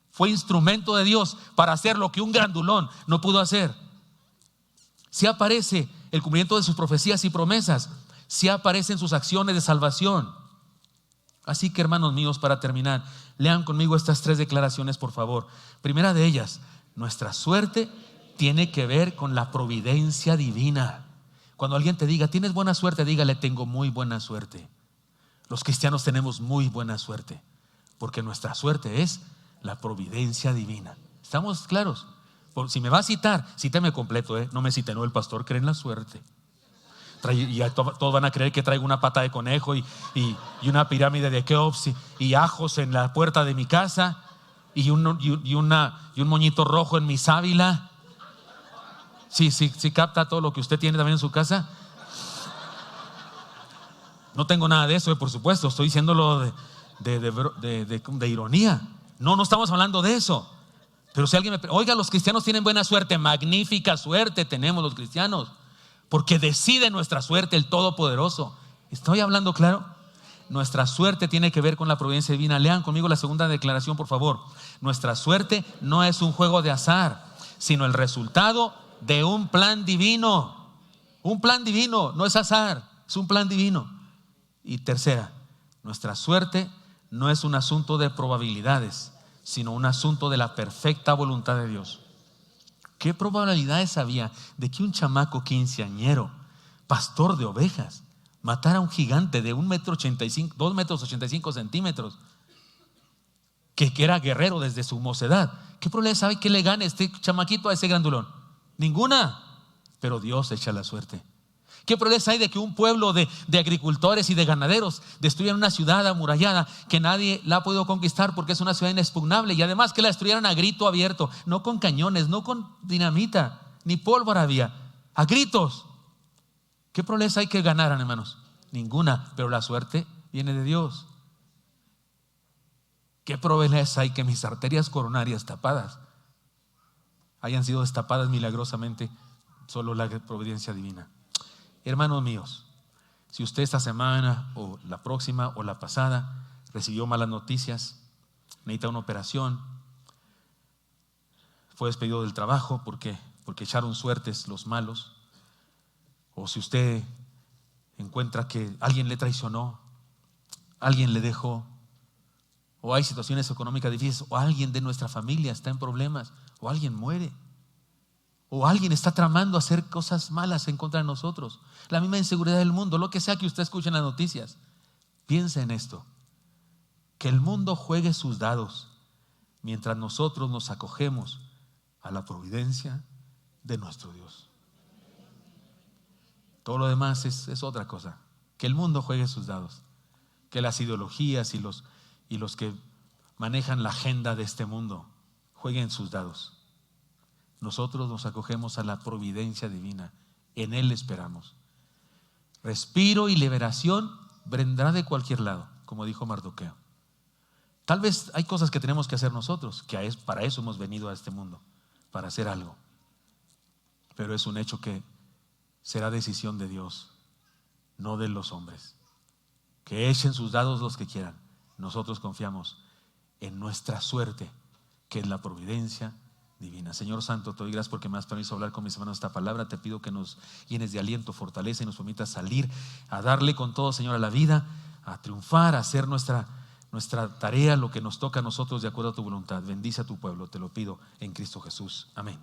fue instrumento de Dios para hacer lo que un grandulón no pudo hacer. Sí aparece el cumplimiento de sus profecías y promesas. Sí aparecen sus acciones de salvación. Así que, hermanos míos, para terminar, lean conmigo estas 3 declaraciones, por favor. Primera de ellas, nuestra suerte tiene que ver con la providencia divina. Cuando alguien te diga, tienes buena suerte, dígale, tengo muy buena suerte. Los cristianos tenemos muy buena suerte, porque nuestra suerte es la providencia divina. ¿Estamos claros? Si me va a citar, cíteme completo, no me cite, no, el pastor cree en la suerte. Y todos van a creer que traigo una pata de conejo y una pirámide de Keops y ajos en la puerta de mi casa y un moñito rojo en mi sábila. Sí, capta todo lo que usted tiene también en su casa. No tengo nada de eso, por supuesto. Estoy diciéndolo de ironía. No estamos hablando de eso. Pero si alguien oiga, los cristianos tienen buena suerte. Magnífica suerte tenemos los cristianos, porque decide nuestra suerte el Todopoderoso. ¿Estoy hablando claro? Nuestra suerte tiene que ver con la providencia divina. Lean conmigo la segunda declaración, por favor. Nuestra suerte no es un juego de azar, sino el resultado de un plan divino. Un plan divino, no es azar, es un plan divino. Y tercera, nuestra suerte no es un asunto de probabilidades, sino un asunto de la perfecta voluntad de Dios. ¿Qué probabilidades había de que un chamaco quinceañero, pastor de ovejas, matara a un gigante de 2,85 metros, que era guerrero desde su mocedad? ¿Qué probabilidades hay que le gane este chamaquito a ese grandulón? Ninguna. Pero Dios echa la suerte. ¿Qué probabilidades hay de que un pueblo de agricultores y de ganaderos destruyan una ciudad amurallada que nadie la ha podido conquistar porque es una ciudad inexpugnable, y además que la destruyeran a grito abierto, no con cañones, no con dinamita, ni pólvora había, a gritos? ¿Qué probabilidades hay que ganaran, hermanos? Ninguna, pero la suerte viene de Dios. ¿Qué probabilidades hay que mis arterias coronarias tapadas hayan sido destapadas milagrosamente? Solo la providencia divina. Hermanos míos, si usted esta semana o la próxima o la pasada recibió malas noticias, necesita una operación, fue despedido del trabajo porque echaron suertes los malos, o si usted encuentra que alguien le traicionó, alguien le dejó, o hay situaciones económicas difíciles, o alguien de nuestra familia está en problemas, o alguien muere, o alguien está tramando hacer cosas malas en contra de nosotros, la misma inseguridad del mundo, lo que sea que usted escuche en las noticias, piense en esto: que el mundo juegue sus dados mientras nosotros nos acogemos a la providencia de nuestro Dios. Todo lo demás es otra cosa. Que el mundo juegue sus dados, que las ideologías y los que manejan la agenda de este mundo jueguen sus dados. Nosotros nos acogemos a la providencia divina, en Él esperamos. Respiro y liberación vendrá de cualquier lado, como dijo Mardoqueo. Tal vez hay cosas que tenemos que hacer nosotros, que para eso hemos venido a este mundo, para hacer algo. Pero es un hecho que será decisión de Dios, no de los hombres. Que echen sus dados los que quieran. Nosotros confiamos en nuestra suerte, que es la providencia divina. Señor Santo, te doy gracias porque me has permitido hablar con mis hermanos esta palabra. Te pido que nos llenes de aliento, fortaleza y nos permitas salir a darle con todo, Señor, a la vida, a triunfar, a hacer nuestra tarea, lo que nos toca a nosotros de acuerdo a tu voluntad. Bendice a tu pueblo, te lo pido en Cristo Jesús. Amén.